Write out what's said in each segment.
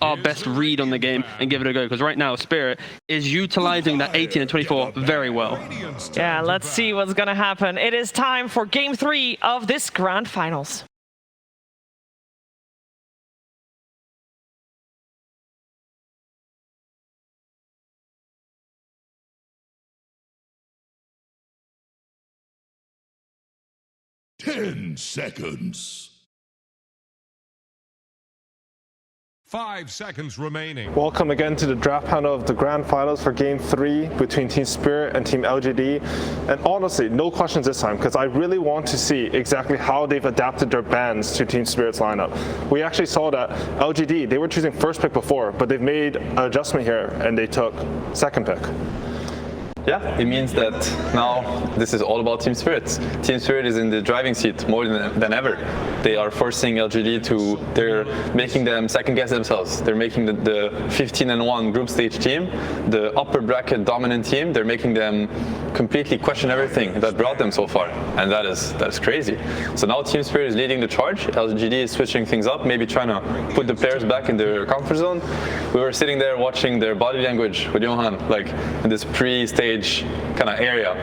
our best read on the game and give it a go. Because right now, Spirit is utilizing that 18 and 24 very well. Yeah, let's see what's going to happen. It is time for Game 3 of this Grand Finals. Ten seconds. 5 seconds remaining. Welcome again to the draft panel of the Grand Finals for Game 3 between Team Spirit and Team LGD. And honestly, no questions this time, because I really want to see exactly how they've adapted their bans to Team Spirit's lineup. We actually saw that LGD, they were choosing first pick before, but they've made an adjustment here and they took second pick. Yeah, it means that now this is all about Team Spirit. Team Spirit is in the driving seat more than ever. They are forcing LGD to, they're making them second guess themselves. They're making the 15-1 group stage team, the upper bracket dominant team, they're making them completely question everything that brought them so far. And that is crazy. So now Team Spirit is leading the charge. LGD is switching things up, maybe trying to put the players back in their comfort zone. We were sitting there watching their body language with Johan, like in this pre-stage kind of area,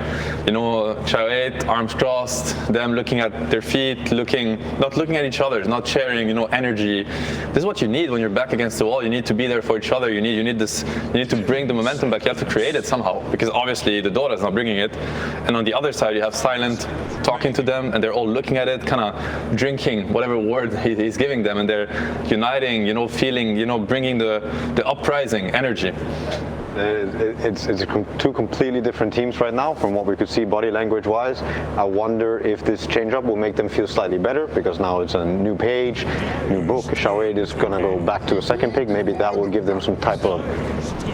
you know, retaliates, arms crossed, them looking at their feet, not looking at each other, not sharing, you know, energy. This is what you need when you're back against the wall. You need to be there for each other. You need to bring the momentum back. You have to create it somehow, because obviously the Dota is not bringing it. And on the other side, you have Silent talking to them, and they're all looking at it, kind of drinking whatever word he's giving them, and they're uniting, you know, feeling, you know, bringing the uprising energy. It's two completely different teams right now from what we could see body language wise. I wonder if this change up will make them feel slightly better, because now it's a new page, new book. Shawade is going to go back to a second pick. Maybe that will give them some type of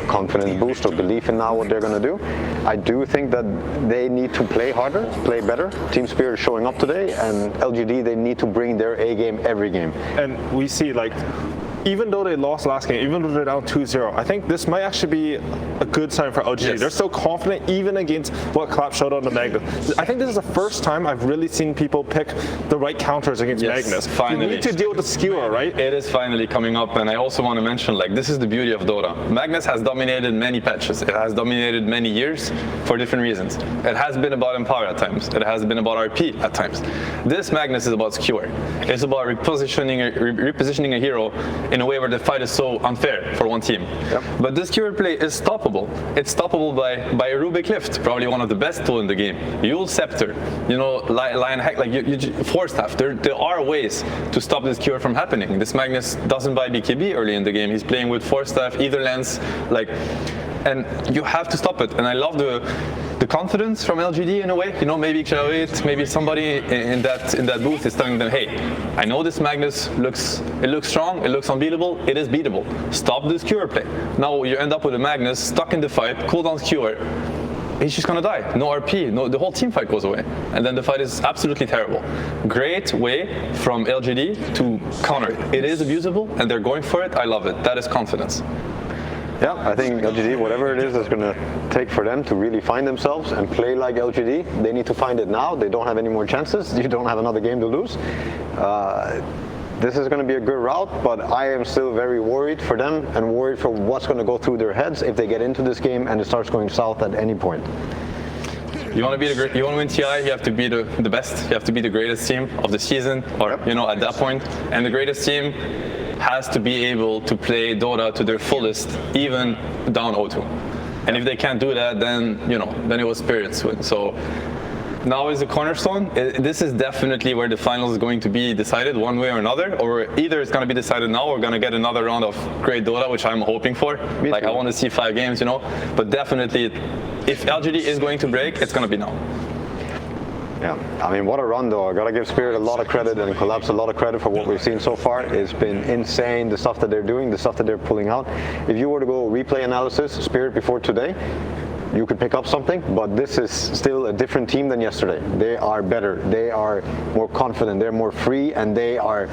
confidence boost or belief in now what they're going to do. I do think that they need to play harder, play better. Team Spirit is showing up today, and LGD, they need to bring their A game every game. And we see, like, even though they lost last game, even though they're down 2-0, I think this might actually be a good sign for LGD. Yes. They're so confident, even against what Clap showed on the Magnus. I think this is the first time I've really seen people pick the right counters against Magnus. Finally. You need to deal with the skewer, right? It is finally coming up, and I also want to mention, like, this is the beauty of Dota. Magnus has dominated many patches. It has dominated many years for different reasons. It has been about Empower at times. It has been about RP at times. This Magnus is about skewer. It's about repositioning a hero in a way where the fight is so unfair for one team. Yep. But this skewer play is stoppable. It's stoppable by a Rubik Lift, probably one of the best tools in the game. Yule Scepter, you know, Lion Hack, like you Force Staff. There are ways to stop this skewer from happening. This Magnus doesn't buy BKB early in the game. He's playing with Force Staff, either lens, like, and you have to stop it. And I love the confidence from LGD in a way. You know, maybe retaliates, maybe somebody in that booth is telling them, hey, I know this Magnus looks strong, it looks unbeatable, it is beatable. Stop this skewer play. Now you end up with a Magnus stuck in the fight, cooldown skewer. He's just gonna die. No RP, the whole team fight goes away. And then the fight is absolutely terrible. Great way from LGD to counter it. It is abusable and they're going for it. I love it. That is confidence. Yeah, I think LGD, whatever it is that's going to take for them to really find themselves and play like LGD, they need to find it now. They don't have any more chances. You don't have another game to lose. This is going to be a good route, but I am still very worried for them and worried for what's going to go through their heads if they get into this game and it starts going south at any point. You want to win TI, you have to be the best. You have to be the greatest team of the season, or you know, at that point. And the greatest team has to be able to play Dota to their fullest, even down 0-2. And if they can't do that, then, you know, then it was Spirits win. So now is the cornerstone. This is definitely where the finals is going to be decided one way or another, or either it's going to be decided now or we're going to get another round of great Dota, which I'm hoping for. Like, I want to see 5 games, you know, but definitely if LGD is going to break, it's going to be now. Yeah, I mean, what a run though. I gotta give Spirit a lot of credit and Collapse a lot of credit for what we've seen so far. It's been insane, the stuff that they're doing, the stuff that they're pulling out. If you were to go replay analysis, Spirit before today, you could pick up something, but this is still a different team than yesterday. They are better, they are more confident, they're more free, and they are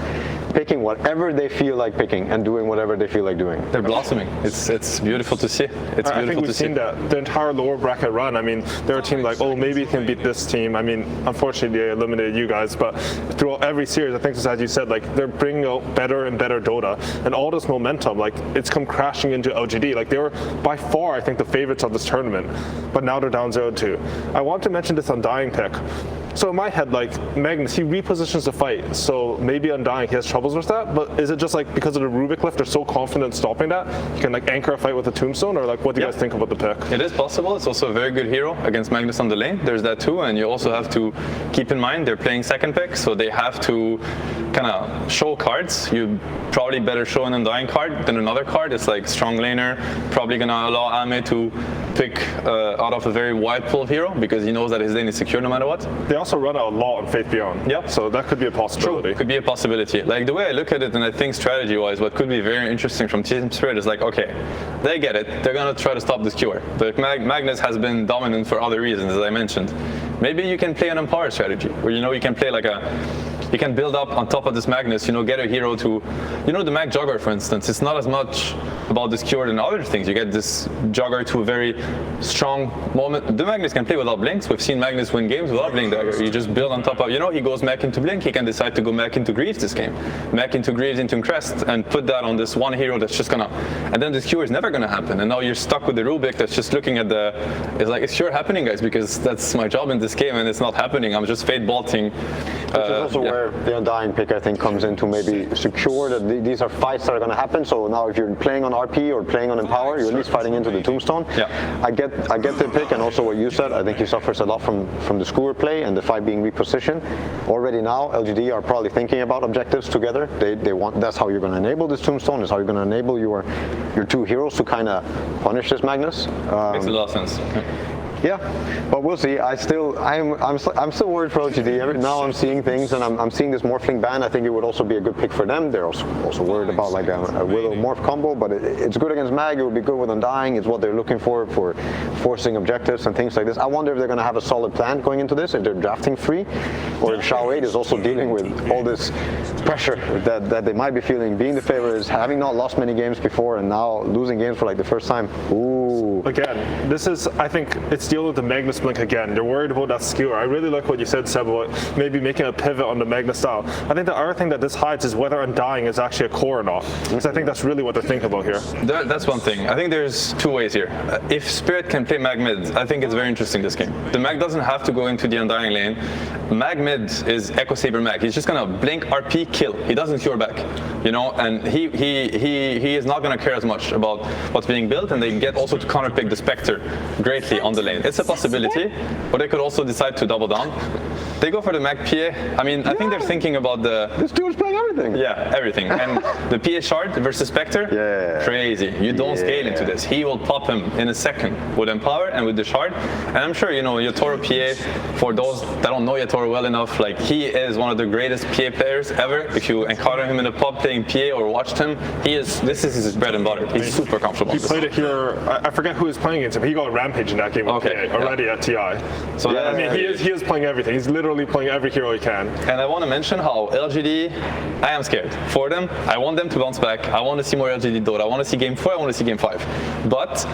picking whatever they feel like picking and doing whatever they feel like doing. They're blossoming. It's beautiful to see. It's I think we've seen that the entire lower bracket run. I mean, there are teams like, oh, maybe it can beat this team. I mean, unfortunately, they eliminated you guys, but throughout every series, I think, as you said, like, they're bringing out better and better Dota, and all this momentum, like, it's come crashing into LGD. Like, they were by far, I think, the favorites of this tournament, but now they're down 0-2. I want to mention this Undying pick. So in my head, like, Magnus, he repositions the fight, so maybe Undying, he has troubles with that, but is it just like because of the Rubik lift, they're so confident stopping that, you can like anchor a fight with a tombstone, or like what do you guys think about the pick? It is possible. It's also a very good hero against Magnus on the lane. There's that too, and you also have to keep in mind they're playing second pick, so they have to kind of show cards. You probably better show an Undying card than another card. It's like strong laner, probably gonna allow Ame to pick out of a very wide pool of hero because he knows that his lane is secure no matter what. They also run out a lot on Faith Beyond. Yep. So that could be a possibility. True. Could be a possibility. Like the way I look at it, and I think strategy-wise, what could be very interesting from Team Spirit is like, okay, they get it. They're gonna try to stop this Q. But Magnus has been dominant for other reasons, as I mentioned. Maybe you can play an Empower strategy, where you can play like you can build up on top of this Magnus, get a hero to, the Mag Jogger, for instance. It's not as much about this cure than other things. You get this Jogger to a very strong moment. The Magnus can play without blinks. We've seen Magnus win games without blink dagger. You just build on top of, he goes Mac into blink. He can decide to go Mac into Greaves this game. Mac into Greaves into Crest and put that on this one hero that's just gonna, and then this cure is never gonna happen. And now you're stuck with the Rubik that's just looking at it's like, it's sure happening, guys, because that's my job in this game and it's not happening. I'm just fade bolting. Which is also where the Undying pick, I think, comes in to maybe secure that these are fights that are going to happen. So now if you're playing on RP or playing on Empower, you're at least fighting into the Tombstone. Yeah. I get the pick, and also what you said, I think he suffers a lot from the Skewer play and the fight being repositioned. Already now, LGD are probably thinking about objectives together. They want, that's how you're going to enable this Tombstone, that's how you're going to enable your two heroes to kind of punish this Magnus. Makes a lot of sense. Yeah, but we'll see. I'm still worried for LGD. Now I'm seeing things, and I'm seeing this Morphling ban. I think it would also be a good pick for them. They're also worried about like a Willow Morph combo, but it's good against Mag. It would be good with Undying. It's what they're looking for forcing objectives and things like this. I wonder if they're going to have a solid plan going into this, if they're drafting free, or if Shao 8 is also dealing with all this pressure that they might be feeling, being the favorites, having not lost many games before, and now losing games for like the first time. Ooh. Again, this is, I think, it's dealing with the Magnus blink again. They're worried about that skewer. I really like what you said, Seb, about maybe making a pivot on the Magnus style. I think the other thing that this hides is whether Undying is actually a core or not. Because I think that's really what they're thinking about here. That's one thing. I think there's two ways here. If Spirit can play Mag mid, I think it's very interesting this game. The Mag doesn't have to go into the Undying lane. Mag mid is Echo Saber Mag. He's just gonna blink, RP, kill. He doesn't cure back, and he is not gonna care as much about what's being built, and they get also to counterpick the Spectre greatly on the lane. It's a possibility, but they could also decide to double down. They go for the Mag PA. I mean, I think they're thinking about This dude's playing everything. Yeah, everything. And the PA shard versus Spectre, crazy. You don't scale into this. He will pop him in a second with Empower and with the shard. And I'm sure, Yatoro PA, for those that don't know Yatoro well enough, like, he is one of the greatest PA players ever. If you encounter him in a pub playing PA or watched him, this is his bread and butter. He's super comfortable. He played it here, I forget who was playing against him. He got Rampage in that game with PA already at TI. So I mean, he is playing everything. He's literally playing every hero he can. And I want to mention how LGD, I am scared for them. I want them to bounce back. I want to see more LGD Dota. I want to see game 4. I want to see game 5. But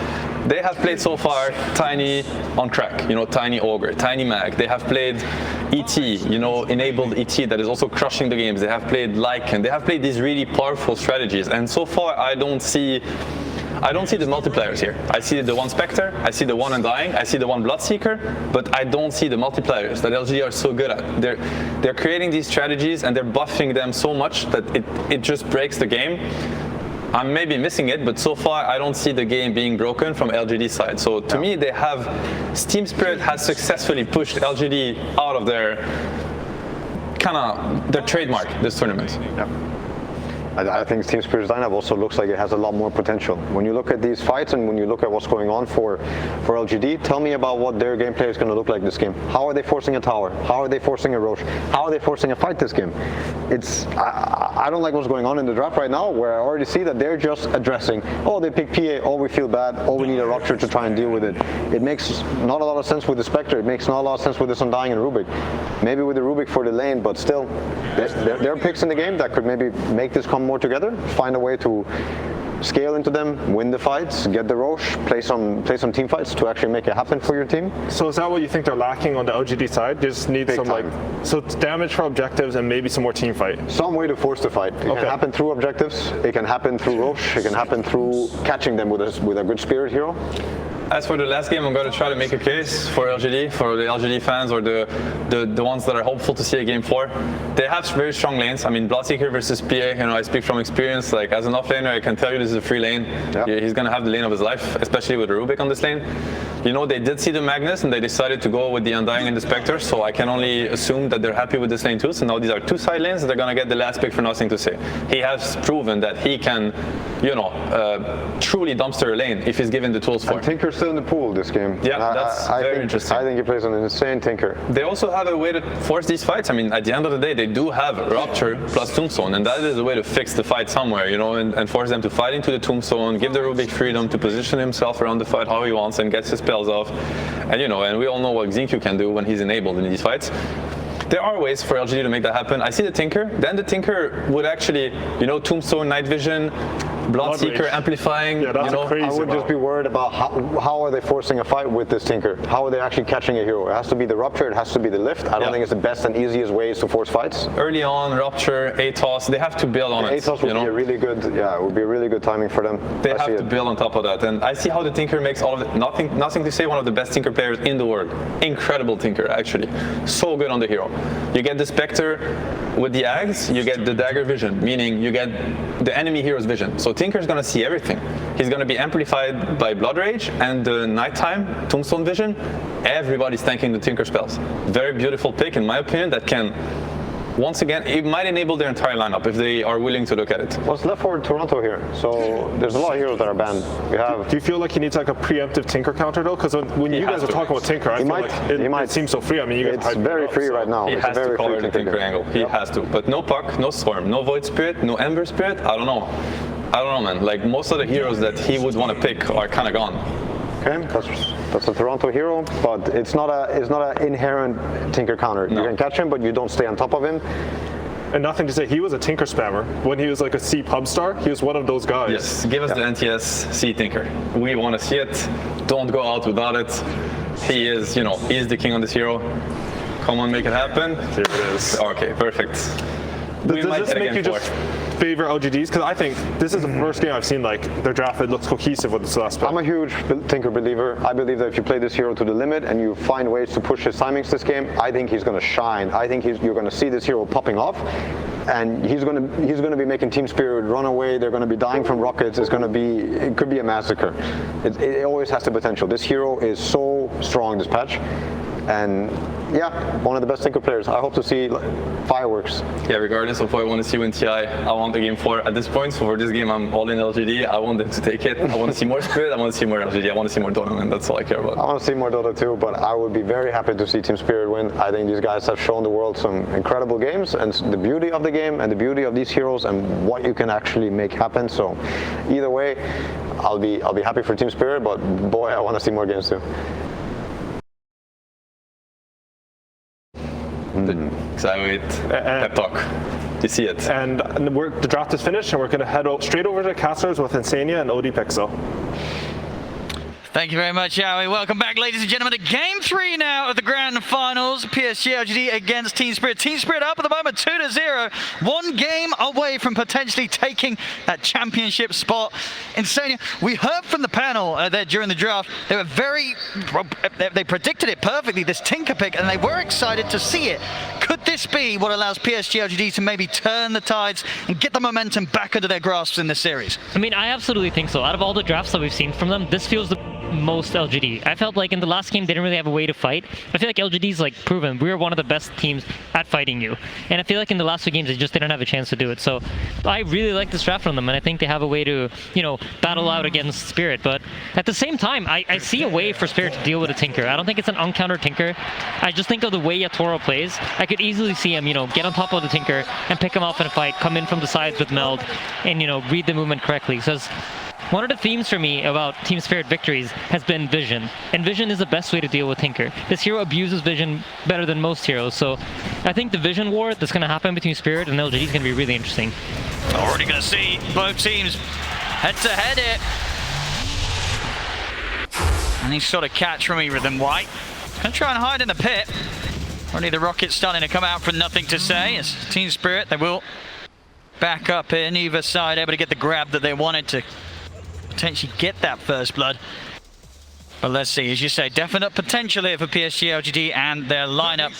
they have played so far Tiny on crack, Tiny Ogre, Tiny Mag. They have played ET, enabled ET that is also crushing the games. They have played Lycan. They have played these really powerful strategies. And so far, I don't see the multipliers here. I see the one Spectre, I see the one Undying, I see the one Bloodseeker, but I don't see the multipliers that LGD are so good at. They're creating these strategies and they're buffing them so much that it just breaks the game. I'm maybe missing it, but so far I don't see the game being broken from LGD side. So to me, Team Spirit has successfully pushed LGD out of their trademark this tournament. Yeah. I think Team Spirit's lineup also looks like it has a lot more potential. When you look at these fights and when you look at what's going on for LGD, tell me about what their gameplay is going to look like this game. How are they forcing a tower? How are they forcing a Roche? How are they forcing a fight this game? I don't like what's going on in the draft right now, where I already see that they're just addressing, oh, they pick PA, oh, we feel bad, oh, we need a Rupture to try and deal with it. It makes not a lot of sense with the Spectre. It makes not a lot of sense with this Undying and Rubik. Maybe with the Rubik for the lane, but still, there are picks in the game that could maybe make this come more together, find a way to scale into them, win the fights, get the Roche, play some team fights to actually make it happen for your team. So is that what you think they're lacking on the LGD side? They just need some so it's damage for objectives and maybe some more team fight. Some way to force the fight. It can happen through objectives, it can happen through Roche, it can happen through catching them with a good spirit hero. As for the last game, I'm going to try to make a case for LGD, for the LGD fans or the ones that are hopeful to see a game 4. They have very strong lanes. I mean, Bloodseeker versus PA, I speak from experience. Like, as an offlaner, I can tell you this is a free lane. Yep. He's going to have the lane of his life, especially with the Rubik on this lane. They did see the Magnus and they decided to go with the Undying and the Spectre, so I can only assume that they're happy with this lane too. So now these are 2 side lanes and they're going to get the last pick for nothing to say. He has proven that he can, truly dumpster a lane if he's given the tools for it. And Tinker's still in the pool this game. Yeah, that's very interesting. I think he plays an insane Tinker. They also have a way to force these fights. I mean, at the end of the day, they do have Rupture plus Tombstone, and that is a way to fix the fight somewhere, and force them to fight into the Tombstone, give the Rubik freedom to position himself around the fight how he wants and gets his spells off. And, and we all know what Xingqiu can do when he's enabled in these fights. There are ways for LGD to make that happen. I see the Tinker. Then the Tinker would actually, Tombstone, Night Vision, Bloodseeker amplifying. Yeah, that's crazy. I would just be worried about how are they forcing a fight with this Tinker? How are they actually catching a hero? It has to be the Rupture, it has to be the lift. I don't think it's the best and easiest ways to force fights. Early on, Rupture, ATOS, they have to build on it. ATOS would be a really good, it would be a really good timing for them. They have to build on top of that. And I see how the Tinker makes all of it. Nothing to say, one of the best Tinker players in the world. Incredible Tinker, actually. So good on the hero. You get the Spectre with the Ags, you get the Dagger vision, meaning you get the enemy hero's vision. So Tinker's gonna see everything. He's gonna be amplified by Blood Rage and the nighttime Tombstone vision. Everybody's tanking the Tinker spells. Very beautiful pick, in my opinion, that can, once again, it might enable their entire lineup if they are willing to look at it. What's left for Toronto here? So there's a lot of heroes that are banned. We have. Do you feel like he needs like a preemptive Tinker counter though? Because when you guys are talking about Tinker, I feel like it seems so free. I mean, you guys it's very free right now. He has to cover the Tinker angle. He has to. But no Puck, no Storm, no Void Spirit, no Ember Spirit. I don't know, man. Like, most of the heroes that he would want to pick are kind of gone. Okay, that's a Toronto hero, but it's not an inherent Tinker counter. No. You can catch him, but you don't stay on top of him. And nothing to say, he was a Tinker spammer. When he was like a C pub star, he was one of those guys. Yes, give us the NTS C Tinker. We want to see it. Don't go out without it. He is, he is the king on this hero. Come on, make it happen. Here it is. Okay, perfect. Does this make you just favor LGDs? Because I think this is the first game I've seen like their draft that looks cohesive with this last pick. I'm a huge Tinker believer. I believe that if you play this hero to the limit and you find ways to push his timings this game, I think he's going to shine. I think you're going to see this hero popping off, and he's going to be making Team Spirit run away. They're going to be dying from rockets. It could be a massacre. It always has the potential. This hero is so strong this patch. And yeah, one of the best Tinker players. I hope to see fireworks. Yeah, regardless of what I want to see win TI, I want the game 4 at this point. So for this game, I'm all in LGD. I want them to take it. I want to see more Spirit. I want to see more LGD. I want to see more Dota, and that's all I care about. I want to see more Dota too, but I would be very happy to see Team Spirit win. I think these guys have shown the world some incredible games, and the beauty of the game and the beauty of these heroes and what you can actually make happen. So either way, I'll be happy for Team Spirit, but boy, I want to see more games too. Excited. Pep talk. You see it. And the draft is finished, and we're going to head straight over to Casters with Insania and OD Pixel. Thank you very much, Yowie. Welcome back, ladies and gentlemen, to Game 3 now of the Grand Finals. PSG LGD against Team Spirit. Team Spirit up at the moment, 2-0. One game away from potentially taking that championship spot. Insania, we heard from the panel there during the draft. They were they predicted it perfectly, this Tinker pick, and they were excited to see it. Could this be what allows PSG LGD to maybe turn the tides and get the momentum back under their grasps in this series? I mean, I absolutely think so. Out of all the drafts that we've seen from them, this feels the most LGD. I felt like in the last game they didn't really have a way to fight. I feel like LGD's like proven we're one of the best teams at fighting you. And I feel like in the last 2 games they just didn't have a chance to do it. So I really like this draft from them, and I think they have a way to, you know, battle out against Spirit. But at the same time, I see a way for Spirit to deal with a Tinker. I don't think it's an uncountered Tinker. I just think of the way Yatoro plays. I could easily see him, you know, get on top of the Tinker and pick him off in a fight, come in from the sides with Meld, and, you know, read the movement correctly. So one of the themes for me about Team Spirit victories has been vision, and vision is the best way to deal with Tinker. This hero abuses vision better than most heroes, so I think the vision war that's going to happen between Spirit and LGD is going to be really interesting. Already going to see both teams head to head it. And he's sort of catch from either of them. White going to try and hide in the pit. Already the rocket starting to come out for nothing to say. As Team Spirit, they will back up in either side, able to get the grab that they wanted to potentially get that first blood. But let's see, as you say, definite potential here for PSG LGD and their lineup.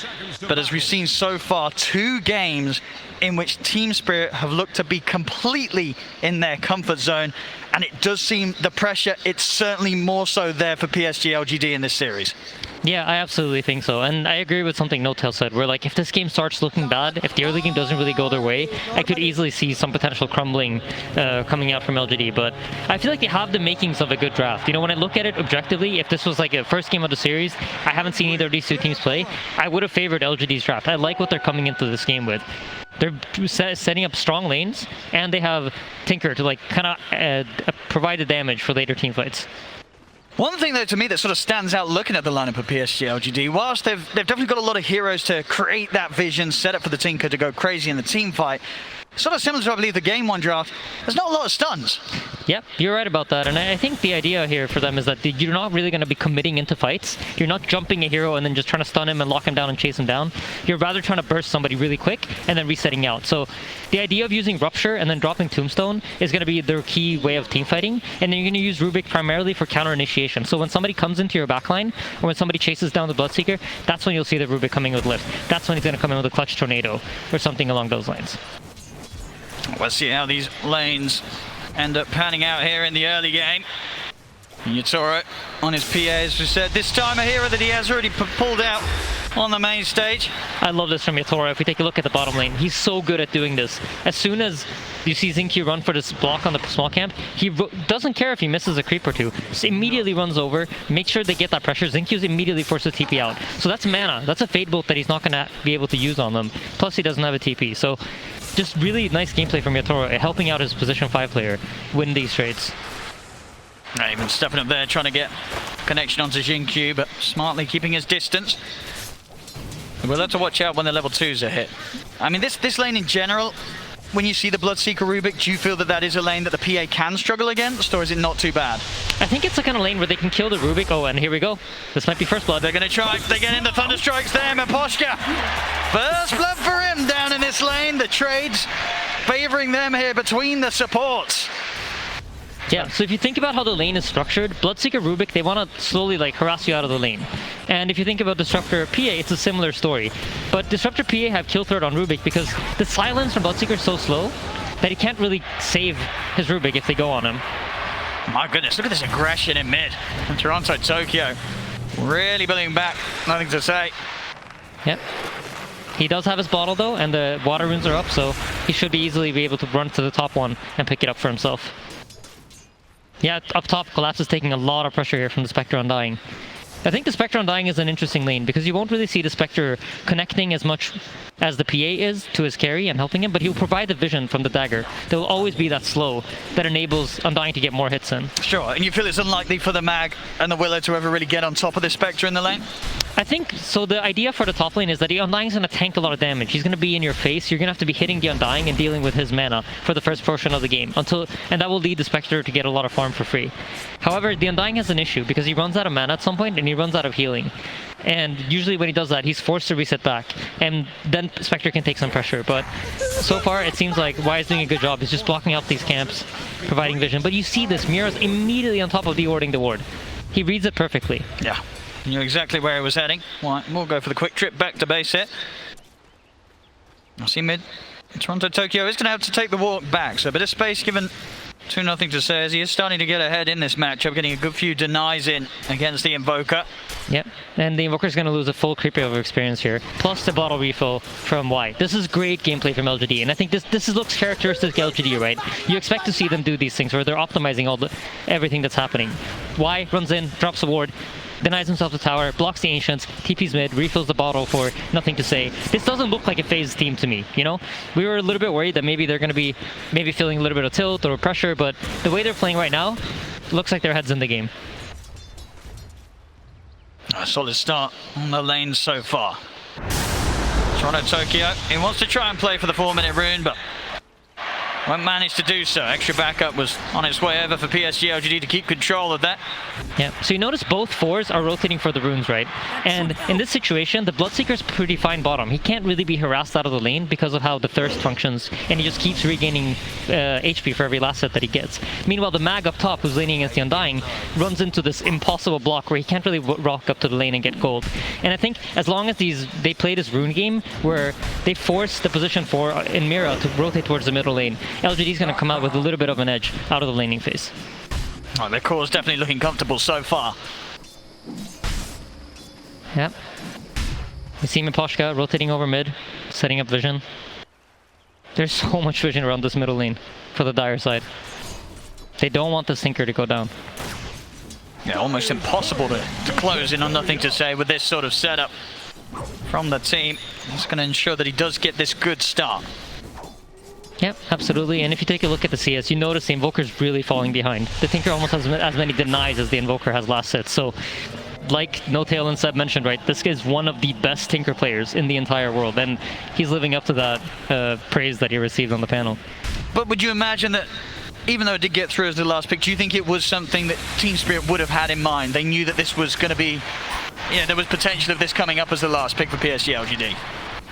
But as we've seen so far, 2 games in which Team Spirit have looked to be completely in their comfort zone. And it does seem the pressure, it's certainly more so there for PSG LGD in this series. Yeah, I absolutely think so. And I agree with something No-Tail said, where like if this game starts looking bad, if the early game doesn't really go their way, I could easily see some potential crumbling coming out from LGD. But I feel like they have the makings of a good draft. You know, when I look at it objectively, if this was like a first game of the series, I haven't seen either of these 2 teams play, I would have favored LGD's draft. I like what they're coming into this game with. They're setting up strong lanes, and they have Tinker to like kind of provide the damage for later team fights. One thing, though, to me that sort of stands out looking at the lineup of PSG LGD, whilst they've definitely got a lot of heroes to create that vision, set up for the Tinker to go crazy in the team fight, sort of similar to, I believe, the Game 1 draft, there's not a lot of stuns. Yep, you're right about that. And I think the idea here for them is that you're not really going to be committing into fights. You're not jumping a hero and then just trying to stun him and lock him down and chase him down. You're rather trying to burst somebody really quick and then resetting out. So the idea of using Rupture and then dropping Tombstone is going to be their key way of team fighting. And then you're going to use Rubik primarily for counter initiation. So when somebody comes into your backline, or when somebody chases down the Bloodseeker, that's when you'll see the Rubik coming with lift. That's when he's going to come in with a clutch tornado or something along those lines. Let's see how these lanes end up panning out here in the early game. Yatoro on his PA, as we said. This time a hero that he has already pulled out on the main stage. I love this from Yatoro. If we take a look at the bottom lane, he's so good at doing this. As soon as you see Zinky run for this block on the small camp, he doesn't care if he misses a creep or 2. Just immediately runs over, make sure they get that pressure. Zinky's immediately forced to TP out. So that's mana. That's a Fade Bolt that he's not going to be able to use on them. Plus he doesn't have a TP. So just really nice gameplay from Yatoro, helping out his position 5 player win these trades. Not even stepping up there, trying to get connection onto Jinkyu, but smartly keeping his distance. We'll have to watch out when the level 2s are hit. I mean, this lane in general, when you see the Bloodseeker Rubik, do you feel that that is a lane that the PA can struggle against, or is it not too bad? I think it's the kind of lane where they can kill the Rubik. Oh, and here we go. This might be first blood. They're going to try. They get in the Thunder Strikes there, Maposhka. First blood for him down in this lane. The trades favoring them here between the supports. Yeah, so if you think about how the lane is structured, Bloodseeker Rubik, they want to slowly like harass you out of the lane. And if you think about Disruptor PA, it's a similar story. But Disruptor PA have kill threat on Rubik because the silence from Bloodseeker is so slow that he can't really save his Rubik if they go on him. My goodness, look at this aggression in mid from Toronto Tokyo. Really building back, nothing to say. Yep. He does have his bottle though, and the water runes are up, so he should easily be able to run to the top one and pick it up for himself. Yeah, up top, Collapse is taking a lot of pressure here from the Spectre Undying. I think the Spectre Undying is an interesting lane because you won't really see the Spectre connecting as much as the PA is to his carry and helping him, but he'll provide the vision from the dagger. There will always be that slow that enables Undying to get more hits in. Sure, and you feel it's unlikely for the Mag and the Willow to ever really get on top of the Spectre in the lane? I think, so the idea for the top lane is that the Undying's going to tank a lot of damage. He's going to be in your face. You're going to have to be hitting the Undying and dealing with his mana for the first portion of the game, and that will lead the Spectre to get a lot of farm for free. However, the Undying has an issue because he runs out of mana at some point and he runs out of healing. And usually when he does that, he's forced to reset back, and then Spectre can take some pressure. But so far, it seems like Y is doing a good job. He's just blocking out these camps, providing vision. But you see this, Mira's immediately on top of de-warding the ward. He reads it perfectly. Yeah. Knew exactly where he was heading. Right, we'll go for the quick trip back to base here. I see mid. Toronto Tokyo is going to have to take the walk back, so a bit of space given 2-0 to say as he is starting to get ahead in this matchup, getting a good few denies in against the Invoker. Yep, and the Invoker's going to lose a full creep over experience here, plus the bottle refill from Y. This is great gameplay from LGD, and I think this looks characteristic LGD, right? You expect to see them do these things where they're optimizing everything that's happening. Y runs in, drops a ward, denies himself the tower, blocks the Ancients, TP's mid, refills the bottle for nothing to say. This doesn't look like a phase team to me, you know? We were a little bit worried that maybe they're going to be feeling a little bit of tilt or pressure, but the way they're playing right now, looks like their head's in the game. A solid start on the lane so far. Toronto Tokyo, he wants to try and play for the 4-minute rune, but won't manage to do so. Extra backup was on its way over for PSG LGD to keep control of that. Yeah, so you notice both 4s are rotating for the runes, right? And in this situation, the Bloodseeker's pretty fine bottom. He can't really be harassed out of the lane because of how the Thirst functions, and he just keeps regaining HP for every last set that he gets. Meanwhile, the Mag up top, who's laning against the Undying, runs into this impossible block where he can't really rock up to the lane and get gold. And I think as long as they play this rune game where they force the position 4 in Mira to rotate towards the middle lane, LGD is going to come out with a little bit of an edge out of the laning phase. Oh, their core's definitely looking comfortable so far. Yep. We see Miposhka rotating over mid, setting up vision. There's so much vision around this middle lane for the Dire side. They don't want the Sinker to go down. Yeah, almost impossible to close in on nothing to say with this sort of setup from the team. It's going to ensure that he does get this good start. Yep, absolutely. And if you take a look at the CS, you notice the Invoker's really falling behind. The Tinker almost has as many denies as the Invoker has last set. So, like NoTail and Seb mentioned, right, this is one of the best Tinker players in the entire world. And he's living up to that praise that he received on the panel. But would you imagine that, even though it did get through as the last pick, do you think it was something that Team Spirit would have had in mind? They knew that this was going to be, yeah, there was potential of this coming up as the last pick for PSG LGD.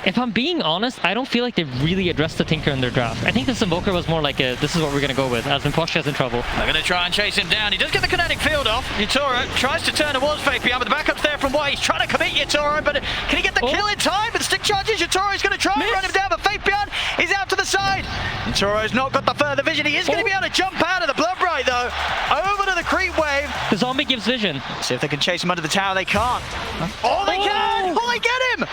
If I'm being honest, I don't feel like they really addressed the Tinker in their draft. I think this Invoker was more like a, this is what we're going to go with, as Miposhka's in trouble. They're going to try and chase him down. He does get the kinetic field off. Yutoro tries to turn towards Fabian, but the backup's there from Y. He's trying to commit Yutoro, but can he get the kill in time? With the stick charges, Yutoro's going to try and run him down, but Fabian is out to the side. Yutoro's not got the further vision. He is going to be able to jump out of the Blood Bright, though. Over to the creep wave. The zombie gives vision. See if they can chase him under the tower. They can't. Oh, they can! Oh, they get him!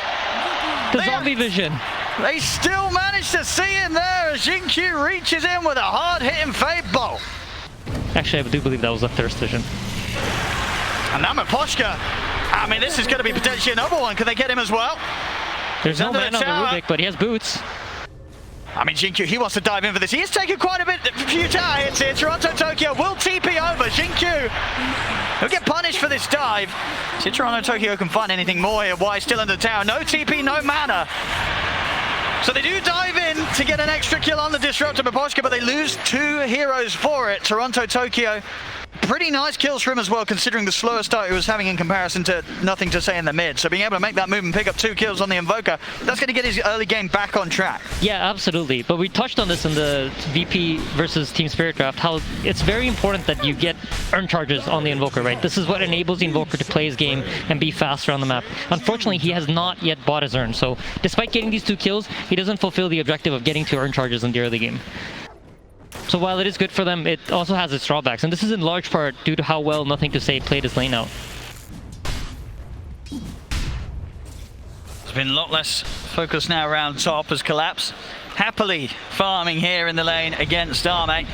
The zombie vision. They still manage to see him there as Jinkyu reaches in with a hard-hitting Fade Bolt. Actually, I do believe that was a Thirst vision. And now Miposhka. I mean, this is going to be potentially another one. Can they get him as well? There's no man on the Rubik, but he has boots. I mean, Jinkyu, he wants to dive in for this. He is taking quite a few tower hits here. Toronto Tokyo will TP over. Jinkyu, he'll get punished for this dive. See if Toronto Tokyo can find anything more here. Y still in the tower. No TP, no mana. So they do dive in to get an extra kill on the Disruptor Miposhka, but they lose 2 heroes for it. Toronto Tokyo, pretty nice kills for him as well, considering the slower start he was having in comparison to nothing to say in the mid. So being able to make that move and pick up 2 kills on the Invoker, that's going to get his early game back on track. Yeah, absolutely. But we touched on this in the VP versus Team Spirit draft, how it's very important that you get earn charges on the Invoker, right? This is what enables the Invoker to play his game and be faster on the map. Unfortunately, he has not yet bought his earn. So despite getting these 2 kills, he doesn't fulfill the objective of getting 2 earn charges in the early game. So while it is good for them, it also has its drawbacks, and this is in large part due to how well Nothing to Say played his lane out. There's been a lot less focus now around top as Collapse happily farming here in the lane against Arme,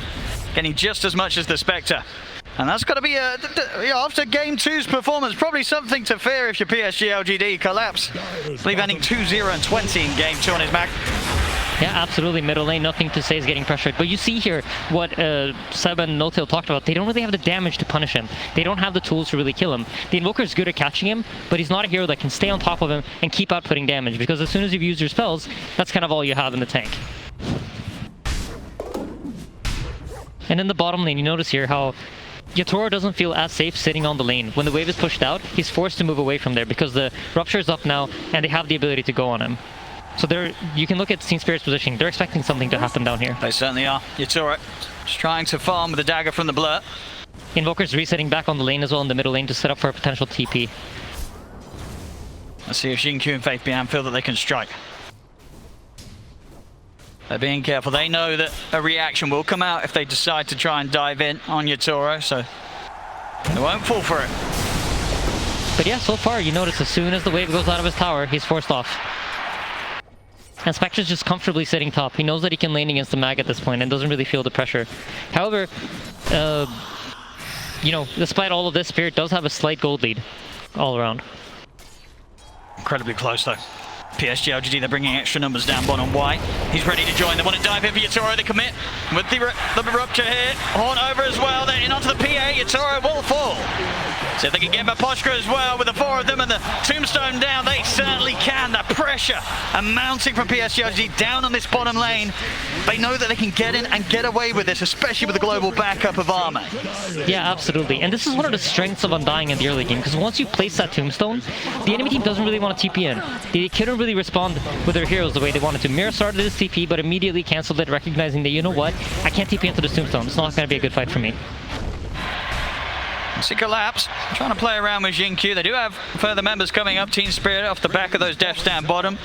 getting just as much as the Spectre. And that's got to be, after Game 2's performance, probably something to fear if you're PSG LGD. Collapse, I believe, ending 2-0 and 20 in Game 2 on his back. Yeah, absolutely. Middle lane, Nothing to Say is getting pressured. But you see here what Seb and NoTail talked about. They don't really have the damage to punish him. They don't have the tools to really kill him. The Invoker is good at catching him, but he's not a hero that can stay on top of him and keep outputting damage, because as soon as you've used your spells, that's kind of all you have in the tank. And in the bottom lane, you notice here how Yutoro doesn't feel as safe sitting on the lane. When the wave is pushed out, he's forced to move away from there because the Rupture is up now and they have the ability to go on him. So you can look at Team Spirit's positioning. They're expecting something to happen down here. They certainly are. Yutoro just trying to farm with the dagger from the Blur. Invoker's resetting back on the lane as well in the middle lane to set up for a potential TP. Let's see if Jinkyu and Faith Bian feel that they can strike. They're being careful. They know that a reaction will come out if they decide to try and dive in on Yatoro, so they won't fall for it. But yeah, so far you notice as soon as the wave goes out of his tower, he's forced off. And Spectre's just comfortably sitting top. He knows that he can lane against the mag at this point and doesn't really feel the pressure. However, you know, despite all of this, Spirit does have a slight gold lead all around. Incredibly close though. PSG LGD, they're bringing extra numbers down bottom white. He's ready to join. They want to dive in for Yatoro. They commit with the rupture here. Horn over as well. They're in onto the PA. Yatoro will fall. So if they can get Maposhka as well with the 4 of them and the tombstone down, they certainly can. The pressure mounting from PSG LGD down on this bottom lane. They know that they can get in and get away with this, especially with the global backup of Arme. Yeah, absolutely. And this is one of the strengths of Undying in the early game, because once you place that tombstone, the enemy team doesn't really want to TP in. They couldn't really respond with their heroes the way they wanted to. Mirror started his TP, but immediately cancelled it, recognizing that, you know what, I can't TP into this tombstone. It's not going to be a good fight for me. See Collapse, trying to play around with Jinkyu. They do have further members coming up. Team Spirit off the back of those deaths down bottom.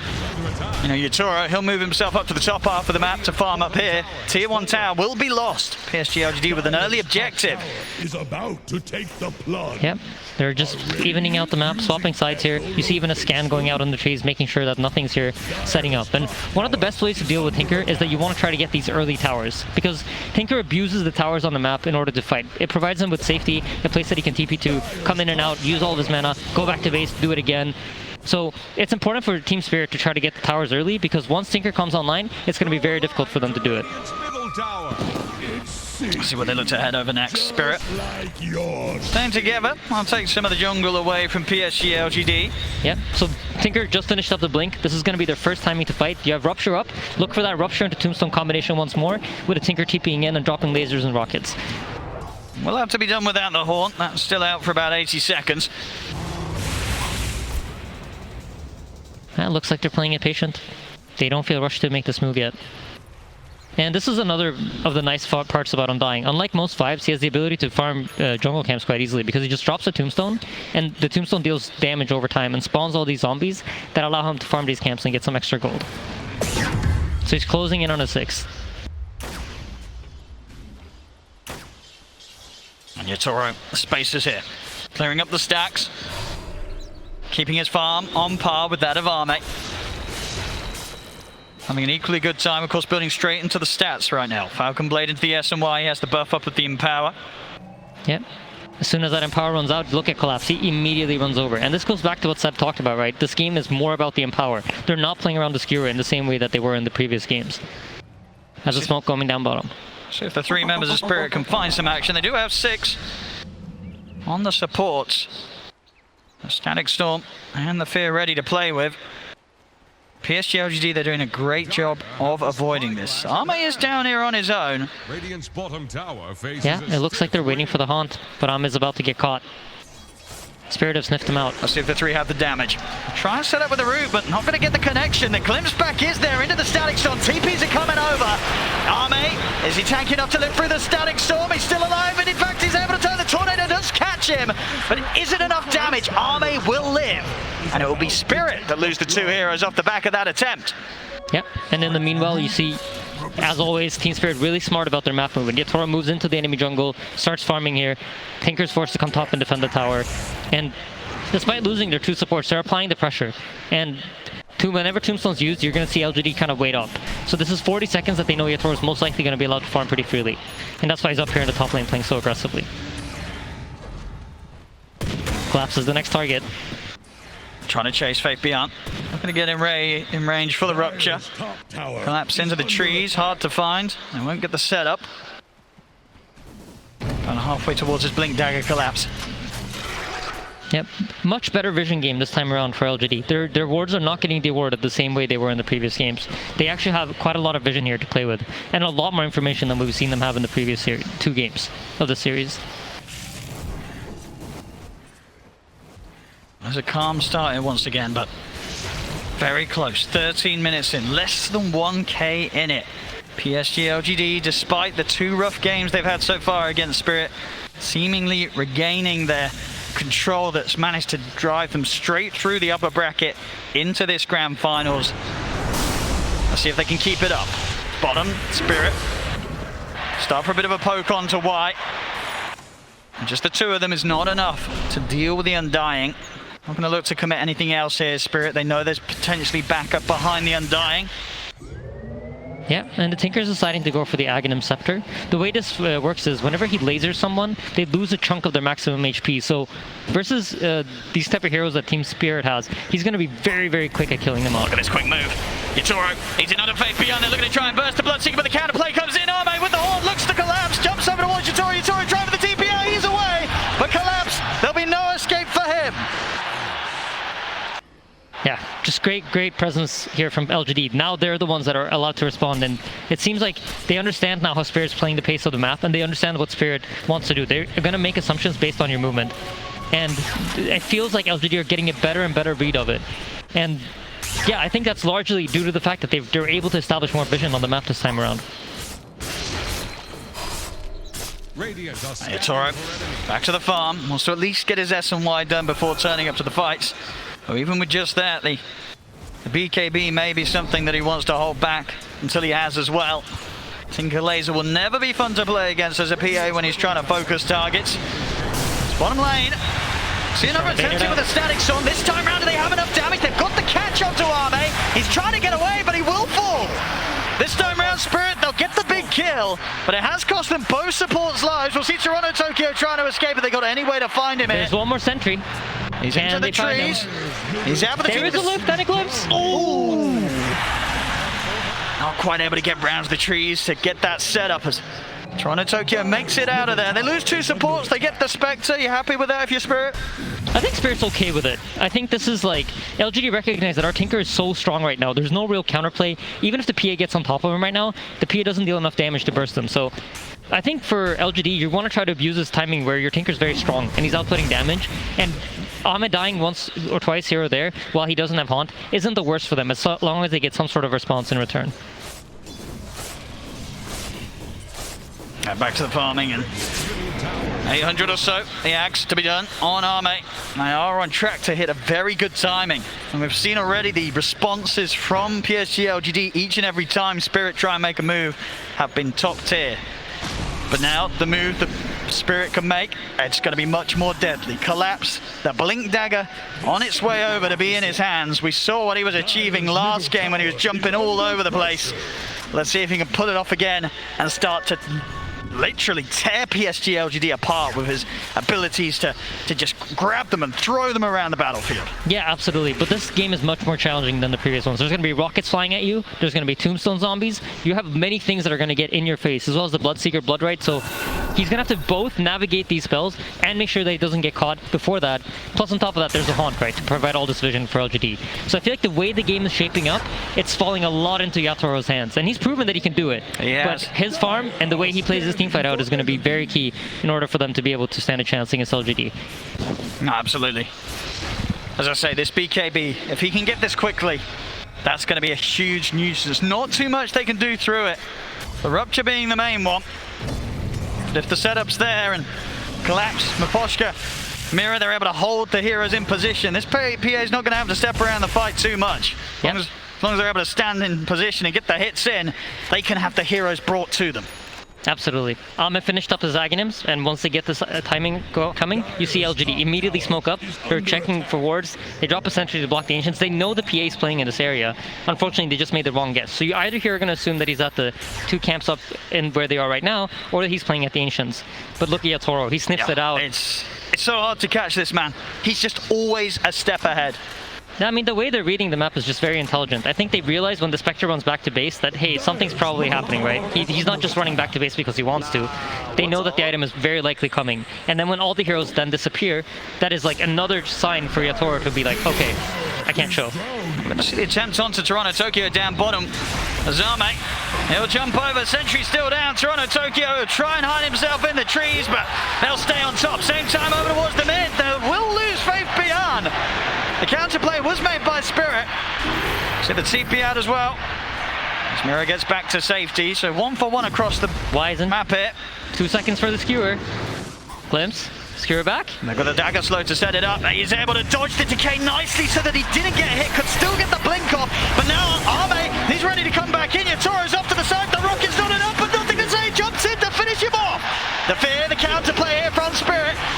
You know, Yatoro, he'll move himself up to the top half of the map to farm up here. Tier 1 tower will be lost. PSG LGD with an early objective. Is about to take the plunge. Yep, they're just evening out the map, swapping sides here. You see even a scan going out on the trees, making sure that nothing's here setting up. And one of the best ways to deal with Tinker is that you want to try to get these early towers, because Tinker abuses the towers on the map in order to fight. It provides him with safety, a place that he can TP to, come in and out, use all of his mana, go back to base, do it again. So it's important for Team Spirit to try to get the towers early, because once Tinker comes online, it's going to be very difficult for them to do it. Let's see what they look to head over next. Spirit staying together. I'll take some of the jungle away from PSG LGD. Yeah, so Tinker just finished up the blink. This is going to be their first timing to fight. You have Rupture up. Look for that Rupture into Tombstone combination once more, with a Tinker TPing in and dropping lasers and rockets. We'll have to be done without the Haunt. That's still out for about 80 seconds. It looks like they're playing it patient. They don't feel rushed to make this move yet. And this is another of the nice parts about Undying. Unlike most vibes, he has the ability to farm jungle camps quite easily, because he just drops a tombstone, and the tombstone deals damage over time and spawns all these zombies that allow him to farm these camps and get some extra gold. So he's closing in on a 6. And Yatoro, spaces here. Clearing up the stacks. Keeping his farm on par with that of Arme. Having an equally good time, of course, building straight into the stats right now. Falcon Blade into the S&Y, he has the buff up with the Empower. Yep. As soon as that Empower runs out, look at Collapse. He immediately runs over. And this goes back to what Seb talked about, right? This game is more about the Empower. They're not playing around the Skewer in the same way that they were in the previous games. As a smoke coming down bottom. See if the 3 members of Spirit can find some action. They do have 6 on the supports. The Static Storm and the Fear ready to play with. PSG LGD, they're doing a great job of avoiding this. Arme is down here on his own. Radiant's bottom tower faces Yeah, it looks like they're waiting for the Haunt, but Arme is about to get caught. Spirit have sniffed him out. Let's see if the 3 have the damage. Try and set up with the root, but not going to get the connection. The glimpse back is there into the Static Storm. TPs are coming over. Arme, is he tanking up to live through the Static Storm? He's still alive, and in fact he's able to turn the Tornado, does catch him, but it isn't enough damage. Arme will live, and it will be Spirit that lose the 2 heroes off the back of that attempt. Yep, and in the meanwhile, you see, as always, Team Spirit really smart about their map movement. Yatoro moves into the enemy jungle, starts farming here. Tinker's forced to come top and defend the tower. And despite losing their 2 supports, they're applying the pressure. And whenever Tombstone's used, you're going to see LGD kind of wait up. So this is 40 seconds that they know Yatoro's most likely going to be allowed to farm pretty freely. And that's why he's up here in the top lane playing so aggressively. Collapse is the next target. Trying to chase Faith Beyond. Not going to get in range for the Rupture. Collapse into the trees, hard to find. They won't get the setup. About halfway towards his Blink Dagger Collapse. Yep, much better vision game this time around for LGD. Their wards are not getting dewarded the same way they were in the previous games. They actually have quite a lot of vision here to play with, and a lot more information than we've seen them have in the previous 2 games of the series. There's a calm start here once again, but very close. 13 minutes in, less than 1k in it. PSG LGD, despite the 2 rough games they've had so far against Spirit, seemingly regaining their control that's managed to drive them straight through the upper bracket into this grand finals. Let's see if they can keep it up. Bottom, Spirit. Start for a bit of a poke on to Y. Just the two of them is not enough to deal with the Undying. Not going to look to commit anything else here, Spirit. They know there's potentially backup behind the Undying. Yeah, and the Tinker's deciding to go for the Aghanim Scepter. The way this works is whenever he lasers someone, they lose a chunk of their maximum HP. So versus these type of heroes that Team Spirit has, he's going to be very, very quick at killing them all. Look at this quick move. Yatoro, he's in under Faith Beyond. They're looking to try and burst the Bloodseeker, but the counterplay comes in. Arme with the horn, looks to collapse, jumps over towards Yatoro. Yatoro trying for the TPO, he's away. But collapse, there'll be no escape for him. Yeah, just great presence here from LGD. Now they're the ones that are allowed to respond, and it seems like they understand now how Spirit's playing the pace of the map, and they understand what Spirit wants to do. They're going to make assumptions based on your movement, and it feels like LGD are getting a better and better read of it. And yeah, I think that's largely due to the fact that they're able to establish more vision on the map this time around. Yatoro, back to the farm. Wants to at least get his S and Y done before turning up to the fights. Oh, even with just that, the BKB may be something that he wants to hold back until he has as well. Tinker Laser will never be fun to play against as a PA when he's trying to focus targets. It's bottom lane. See another attempt with a static storm. This time round, do they have enough damage? They've got the catch onto Arme. He's trying to get away, but he will fall. This time round, Spirit, they'll get the big kill, but it has cost them both supports lives. We'll see Toronto Tokyo trying to escape, but they got any way to find him. There's one more sentry. He's into the trees. He's out for the There is a loop, that eclipse. Oh! Not quite able to get round the trees to get that set up as Toronto Tokyo makes it out of there. They lose two supports, they get the Spectre. You happy with that if you're Spirit? I think Spirit's okay with it. I think this is like, LGD recognize that our Tinker is so strong right now. There's no real counterplay. Even if the PA gets on top of him right now, the PA doesn't deal enough damage to burst them. So I think for LGD, you want to try to abuse this timing where your Tinker's very strong and he's outputting damage. And Ahmed dying once or twice here or there while he doesn't have Haunt isn't the worst for them as long as they get some sort of response in return. Back to the farming and 800 or so, the axe to be done on Arme. They are on track to hit a very good timing. And we've seen already the responses from PSG LGD each and every time Spirit try and make a move have been top tier. But now the move that Spirit can make, it's going to be much more deadly. Collapse, the Blink Dagger on its way over to be in his hands. We saw what he was achieving last game when he was jumping all over the place. Let's see if he can pull it off again and start to literally tear PSG LGD apart with his abilities to just grab them and throw them around the battlefield. Yeah, absolutely. But this game is much more challenging than the previous ones. There's going to be rockets flying at you. There's going to be tombstone zombies. You have many things that are going to get in your face, as well as the Bloodseeker Bloodright. So he's going to have to both navigate these spells and make sure that he doesn't get caught before that. Plus, on top of that, there's a Haunt, right, to provide all this vision for LGD. So I feel like the way the game is shaping up, it's falling a lot into Yatoro's hands. And he's proven that he can do it. Yes. But his farm and the way he plays his team fight out is going to be very key in order for them to be able to stand a chance against LGD. No, absolutely. As I say, this BKB, if he can get this quickly, that's going to be a huge nuisance. Not too much they can do through it. The Rupture being the main one. But if the setup's there and Collapse, Maposhka, Mirror, they're able to hold the heroes in position. This PA is not going to have to step around the fight too much. Yep. As long as they're able to stand in position and get the hits in, they can have the heroes brought to them. Absolutely. Ahmed finished up his Aghanims, and once they get this timing coming, you see LGD immediately smoke up. They're checking for wards. They drop a sentry to block the Ancients. They know the PA is playing in this area. Unfortunately, they just made the wrong guess. So you either here are going to assume that he's at the two camps up in where they are right now, or that he's playing at the Ancients. But look at Toro. He sniffs it out. It's so hard to catch this man. He's just always a step ahead. I mean, the way they're reading the map is just very intelligent. I think they realize when the Spectre runs back to base that, hey, something's probably happening, right? He's not just running back to base because he wants to. They know that the item is very likely coming. And then when all the heroes then disappear, that is like another sign for Yatoro to be like, okay, I can't show. We're going to see the attempt onto Toronto Tokyo down bottom. Azame, he'll jump over, sentry still down. Toronto Tokyo will try and hide himself in the trees, but they'll stay on top. Same time over towards the mid. They will lose Faith Beyond. The counterplay was made by Spirit. See the TP out as well. As Mirror gets back to safety, so 1-for-1 across the map here. 2 seconds for the skewer. Glimpse. Skewer back. And they've got the dagger slow to set it up. He's able to dodge the decay nicely so that he didn't get hit, could still get the blink off. But now Arme, he's ready to come back in. Yatoro's off to the side. The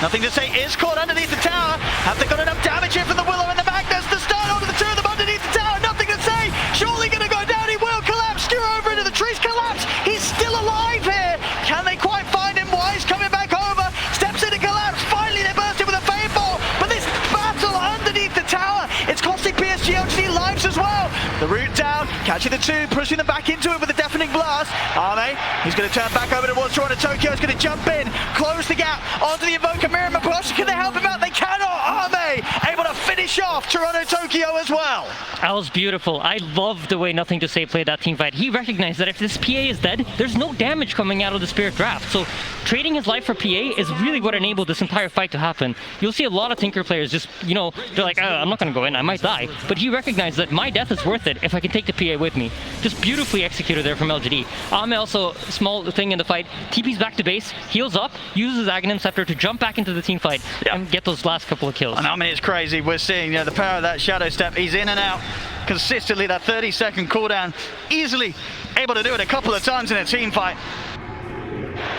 Nothing to say is caught underneath the tower. Have they got enough damage here from the Willow and the Magnus to start onto the two of them underneath the tower? Nothing to say. Surely going to go down. He will collapse. Skewer over into the trees. Collapse. He's still alive here. Can they quite find him? Wise coming back over. Steps into collapse. Finally, they burst in with a fade ball. But this battle underneath the tower, it's costing PSG LGD lives as well. The route down, catching the two, pushing them back into it with a deafening blast. Arme, he's going to turn back over towards Toronto Tokyo. He's going to jump in, close the gap onto the Invoker Mirror Maposh. Can they help him out? They cannot. Arme able to finish off Toronto Tokyo as well. That was beautiful. I love the way Nothing to Say played that team fight. He recognized that if this PA is dead, there's no damage coming out of the Spirit draft. So trading his life for PA is really what enabled this entire fight to happen. You'll see a lot of Tinker players just, you know, they're like, I'm not going to go in, I might die. But he recognized that my death is worth it if I can take the PA with me. Just beautifully executed there from LGD. Ame also, small thing in the fight, TP's back to base, heals up, uses Aghanim Scepter to jump back into the team fight and get those last couple of kills. And I mean, it's crazy. We're seeing, you know, the power of that Shadow Step. He's in and out consistently, that 30-second cooldown. Easily able to do it a couple of times in a team fight.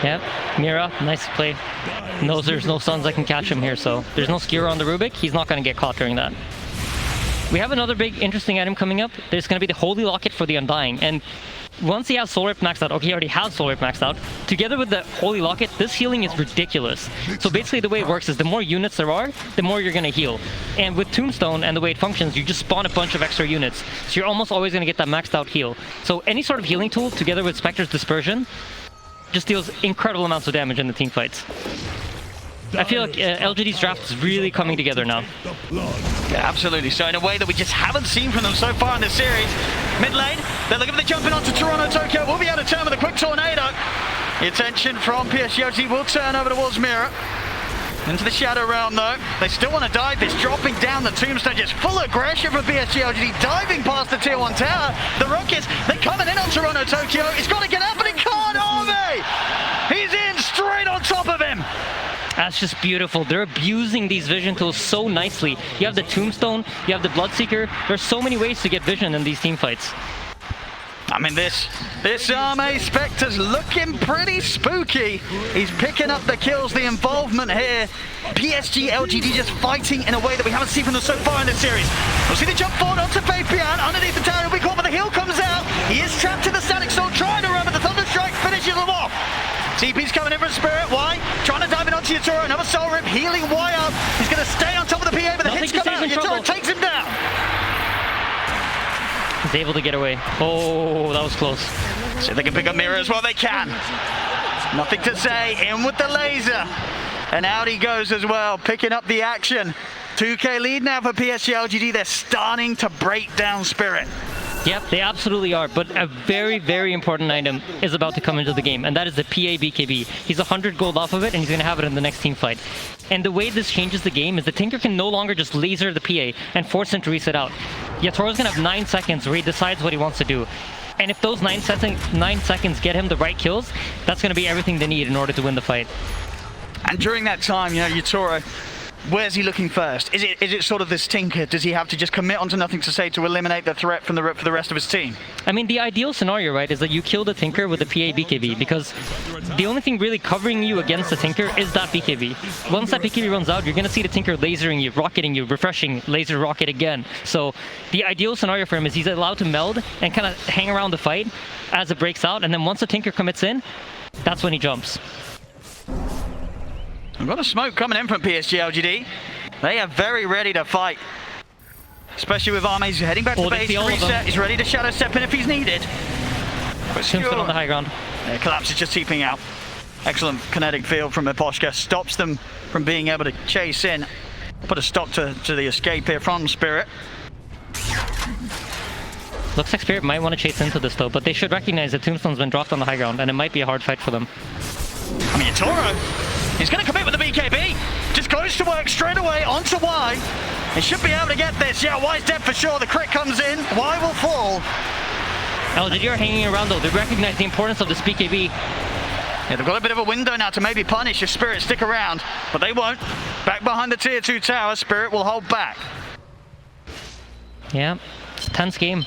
Yep, Mira, nice play. Knows there's no stuns that can catch him here, so there's no skewer on the Rubik. He's not going to get caught during that. We have another big interesting item coming up. There's going to be the Holy Locket for the Undying, and once he has Soul Rip maxed out, okay, he already has Soul Rip maxed out, together with the Holy Locket, this healing is ridiculous. So basically the way it works is the more units there are, the more you're going to heal. And with Tombstone and the way it functions, you just spawn a bunch of extra units. So you're almost always going to get that maxed out heal. So any sort of healing tool, together with Spectre's Dispersion, just deals incredible amounts of damage in the team fights. I feel like LGD's draft is really coming together now. Yeah, absolutely. So in a way that we just haven't seen from them so far in this series. Mid lane, they're looking for the jumping onto Toronto Tokyo. We'll be able to turn with a quick tornado. The attention from PSG LGD will turn over towards Mira. Into the Shadow Realm though. They still want to dive this, dropping down the Tombstone, just full aggression from PSG LGD, diving past the tier 1 tower. The Rockets, they're coming in on Toronto Tokyo. He's got to get up and he can't, Arme! He's in straight on top of him. That's just beautiful. They're abusing these vision tools so nicely. You have the Tombstone, you have the Bloodseeker. There's so many ways to get vision in these team fights. I mean, this Arme Spectre's looking pretty spooky. He's picking up the kills, the involvement here. PSG LGD just fighting in a way that we haven't seen from them so far in this series. We'll see the jump forward onto Fabian. Underneath the tower, he'll be caught, but the heal comes out. He is trapped in the Static Soul, trying to run, but the Thunderstrike finishes him off. TP's coming in from Spirit. Why? Trying to dive in onto Yatoro. Another Soul Rip, healing Y up. He's going to stay on top of the PA, but the hits come out. Yatoro takes him down. He's able to get away. Oh, that was close. See if they can pick up Mira as well. They can. Nothing to say. In with the laser. And out he goes as well, picking up the action. 2K lead now for PSG LGD. They're starting to break down Spirit. Yep, they absolutely are, but a very, very important item is about to come into the game, and that is the PA BKB. He's 100 gold off of it, and he's going to have it in the next team fight. And the way this changes the game is the Tinker can no longer just laser the PA and force him to reset out. Yatoro's going to have 9 seconds where he decides what he wants to do. And if those 9 seconds get him the right kills, that's going to be everything they need in order to win the fight. And during that time, you know, Yatoro, where's he looking first? Is it sort of this Tinker? Does he have to just commit onto Nothing to Say to eliminate the threat from for the rest of his team? I mean, the ideal scenario, right, is that you kill the Tinker with the PA BKB, because the only thing really covering you against the Tinker is that BKB. Once that BKB runs out, you're going to see the Tinker lasering you, rocketing you, refreshing, laser rocket again. So the ideal scenario for him is he's allowed to meld and kind of hang around the fight as it breaks out, and then once the Tinker commits in, that's when he jumps. We've got a smoke coming in from PSG LGD. They are very ready to fight. Especially with Arme, he's heading back to base to reset. He's ready to Shadow Step in if he's needed. Tombstone on the high ground. Yeah, Collapse is just TPing out. Excellent kinetic field from Miposhka. Stops them from being able to chase in. Put a stop to the escape here from Spirit. Looks like Spirit might want to chase into this though, but they should recognize that Tombstone's been dropped on the high ground, and it might be a hard fight for them. I mean, Yatoro, he's going to commit with the BKB. Just goes to work straight away onto Y. He should be able to get this. Yeah, Y's dead for sure. The crit comes in. Y will fall. LGD are hanging around though. They recognize the importance of this BKB. Yeah, they've got a bit of a window now to maybe punish if Spirit stick around, but they won't. Back behind the tier 2 tower, Spirit will hold back. Yeah, it's a tense game.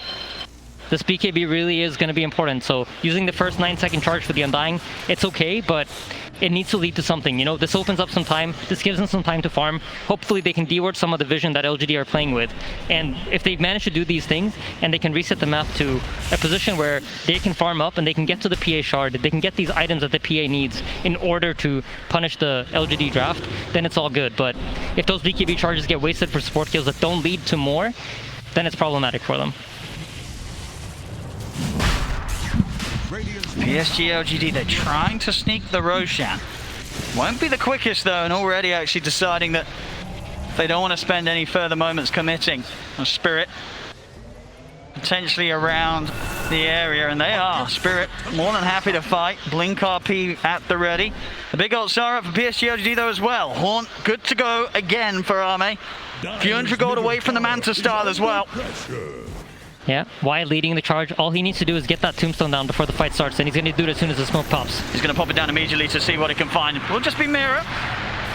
this BKB really is going to be important. So using the first 9-second charge for the Undying, it's okay, but it needs to lead to something. You know, this opens up some time. This gives them some time to farm. Hopefully they can deward some of the vision that LGD are playing with. And if they manage to do these things and they can reset the map to a position where they can farm up and they can get to the PA shard, they can get these items that the PA needs in order to punish the LGD draft, then it's all good. But if those BKB charges get wasted for support kills that don't lead to more, then it's problematic for them. PSG LGD, they're trying to sneak the Roshan. Won't be the quickest though, and already actually deciding that they don't want to spend any further moments committing on Spirit. Potentially around the area, and they are. Spirit more than happy to fight. Blink RP at the ready. The big ult Sarah for PSG LGD though as well. Haunt good to go again for Arme. Few hundred gold away from the Manta style as well. Yeah, while leading the charge, all he needs to do is get that tombstone down before the fight starts, and he's going to do it as soon as the smoke pops. He's going to pop it down immediately to see what he can find. Will just be Mirror.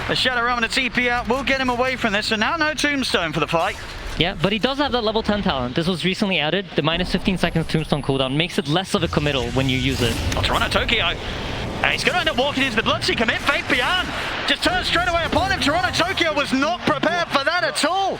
The Shadow Realm and the TP out will get him away from this, so now no tombstone for the fight. Yeah, but he does have that level 10 talent. This was recently added. The minus 15 seconds tombstone cooldown makes it less of a committal when you use it. Oh, Toronto Tokyo. He's going to end up walking into the Bloodseeker commit. Faith Beyond just turns straight away upon him. Toronto Tokyo was not prepared for that at all.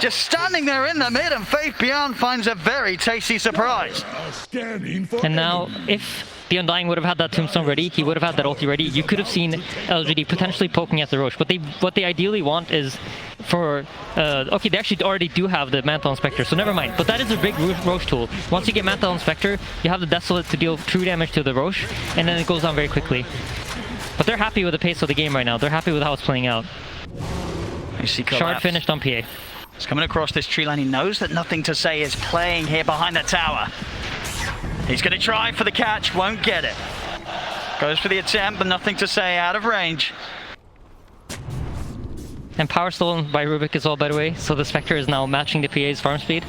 Just standing there in the mid, and Faith Beyond finds a very tasty surprise. And now, if the Undying would have had that tombstone ready, he would have had that ulti ready, you could have seen LGD potentially poking at the Roche. But what they ideally want is for... okay, they actually already do have the Mantle Inspector, so never mind. But that is a big Roche tool. Once you get Mantle Inspector, you have the Desolate to deal true damage to the Roche, and then it goes down very quickly. But they're happy with the pace of the game right now. They're happy with how it's playing out. You see Shard finished on PA. He's coming across this tree line. He knows that Nothing to Say is playing here behind the tower. He's going to try for the catch, won't get it. Goes for the attempt, but Nothing to Say out of range. And power stolen by Rubik as well, by the way, so the Spectre is now matching the PA's farm speed.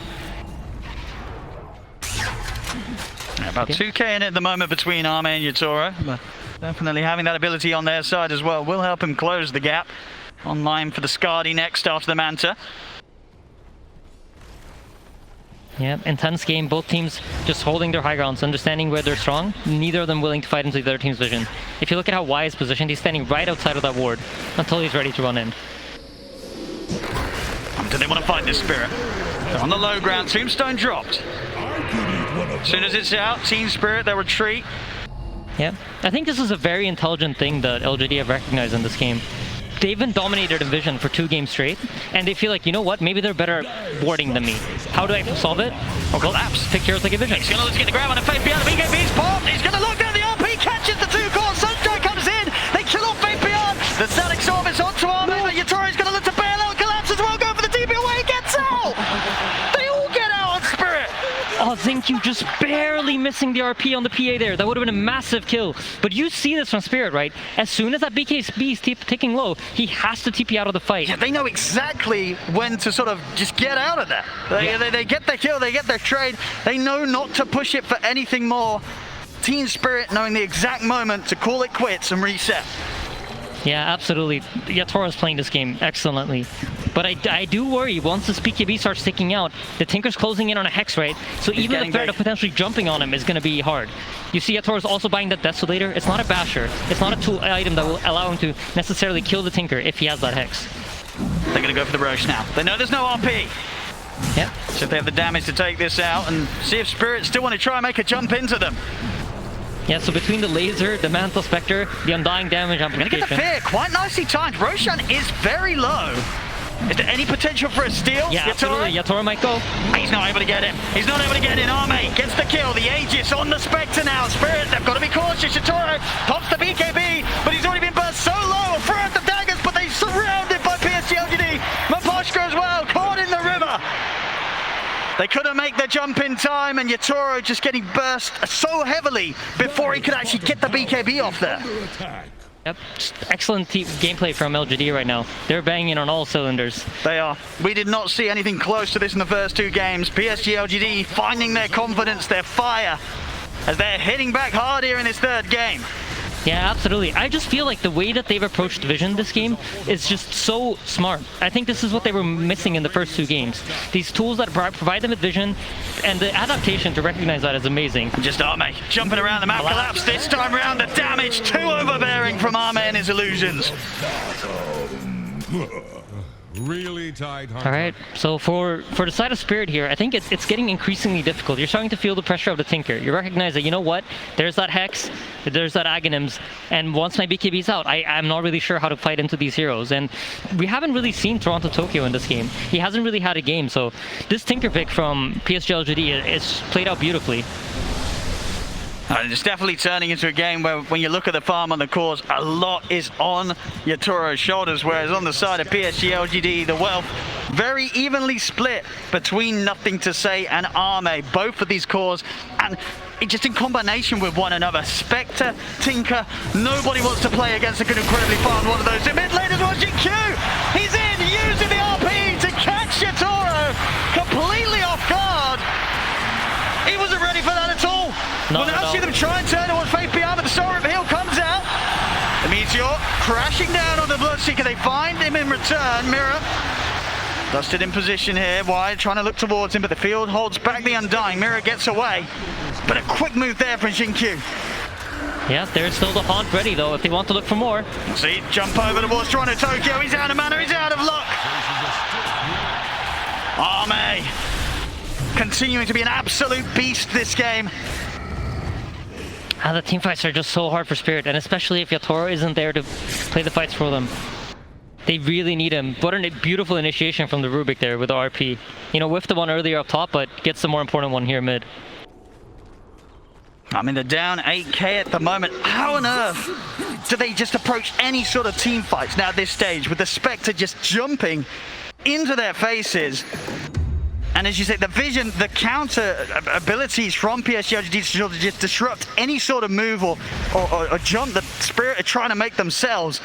Yeah, about 2k in it at the moment between Arme and Yatoro, but definitely having that ability on their side as well will help him close the gap. Online for the Skadi next after the Manta. Yeah, intense game. Both teams just holding their high grounds, understanding where they're strong. Neither of them willing to fight into the other team's vision. If you look at how Y is positioned, he's standing right outside of that ward until he's ready to run in. Do they want to fight this Spirit? They're on the low ground. Tombstone dropped. As soon as it's out, Team Spirit, they retreat. Yeah, I think this is a very intelligent thing that LGD have recognized in this game. They've been dominated in vision for 2 games straight, and they feel like, you know what, maybe they're better at warding than me. How do I solve it? Oh, collapse. Pick heroes like a vision. He's going to get the grab on a Faith Beyond. The BKB's popped. He's going to lock down the RP, catches the 2 cores. Sunstrike comes in. They kill off Faith Beyond. The Static Storm is onto Arme. Yatoro's going to look to bail out. Collapse as well. Go for the TP away. He gets out. They all get out on Spirit. Oh, Zinq just barely missing the RP on the PA there. That would have been a massive kill. But you see this from Spirit, right? As soon as that BKB is ticking low, he has to TP out of the fight. Yeah, they know exactly when to sort of just get out of that. They get their kill, they get their trade. They know not to push it for anything more. Team Spirit knowing the exact moment to call it quits and reset. Yeah, absolutely. Yatoro is playing this game excellently. But I do worry, once this BKB starts ticking out, the Tinker's closing in on a Hex, right? So he's even the threat of potentially jumping on him is going to be hard. You see Yatoro's also buying that Desolator. It's not a basher. It's not a tool item that will allow him to necessarily kill the Tinker if he has that Hex. They're going to go for the Roche now. They know there's no RP. Yep. So if they have the damage to take this out and see if Spirit still want to try and make a jump into them. Yeah, so between the laser, the Mantle Spectre, the Undying damage amplification. Gonna get the fear, quite nicely timed. Roshan is very low. Is there any potential for a steal? Yeah, absolutely. Yatoro might go. He's not able to get him. He's not able to get in. Arme gets the kill. The Aegis on the Spectre now. Spirit, they've got to be cautious. Yatoro pops the BKB, but he's already been burst so low. Throw out the daggers, but they're surrounded by PSG LGD. Maposhka as well, caught in the river. They couldn't make the jump in time, and Yatoro just getting burst so heavily before he could actually get the BKB off there. Yep, just excellent gameplay from LGD right now. They're banging on all cylinders. They are. We did not see anything close to this in the first 2 games. PSG LGD finding their confidence, their fire, as they're hitting back hard here in this 3rd game. Yeah, absolutely. I just feel like the way that they've approached Vision this game is just so smart. I think this is what they were missing in the first 2 games. These tools that provide them with Vision, and the adaptation to recognize that is amazing. Just Arme jumping around the map. Collapse this time around. The damage too overbearing from Arme and his illusions. Really tight. All right, so for the side of Spirit here, I think it's getting increasingly difficult. You're starting to feel the pressure of the Tinker. You recognize that, you know what, there's that Hex, there's that Aghanims, and once my BKB's out, I'm not really sure how to fight into these heroes. And we haven't really seen Toronto Tokyo in this game. He hasn't really had a game, so this Tinker pick from PSG LGD is played out beautifully. It's definitely turning into a game where, when you look at the farm on the cores, a lot is on Yatoro's shoulders, whereas on the side of PSG LGD, the wealth very evenly split between Nothing to Say and Arme, both of these cores, and just in combination with one another. Spectre, Tinker, nobody wants to play against an incredibly fast one of those. In mid lane is watching Q. He's in, using the RP to catch Yatoro completely off guard. He wasn't ready for that at all. We'll now see them try and turn towards Faith Beyond, but the Soul Reveal comes out. The Meteor crashing down on the Bloodseeker. They find him in return. Mirror dusted in position here. Wide trying to look towards him, but the field holds back the Undying. Mirror gets away, but a quick move there from Xingqiu. Yeah, there's still the Haunt ready though if they want to look for more. See, jump over towards Toronto Tokyo. He's out of mana, he's out of luck. Arme continuing to be an absolute beast this game. And the team fights are just so hard for Spirit, and especially if Yatoro isn't there to play the fights for them. They really need him. What a beautiful initiation from the Rubik there with the RP. You know, whiffed the one earlier up top, but gets the more important one here mid. I mean, they're down 8k at the moment. How on earth do they just approach any sort of team fights now at this stage, with the Spectre just jumping into their faces? And as you say, the vision, the counter abilities from PSG LGD to just disrupt any sort of move or jump that Spirit are trying to make themselves.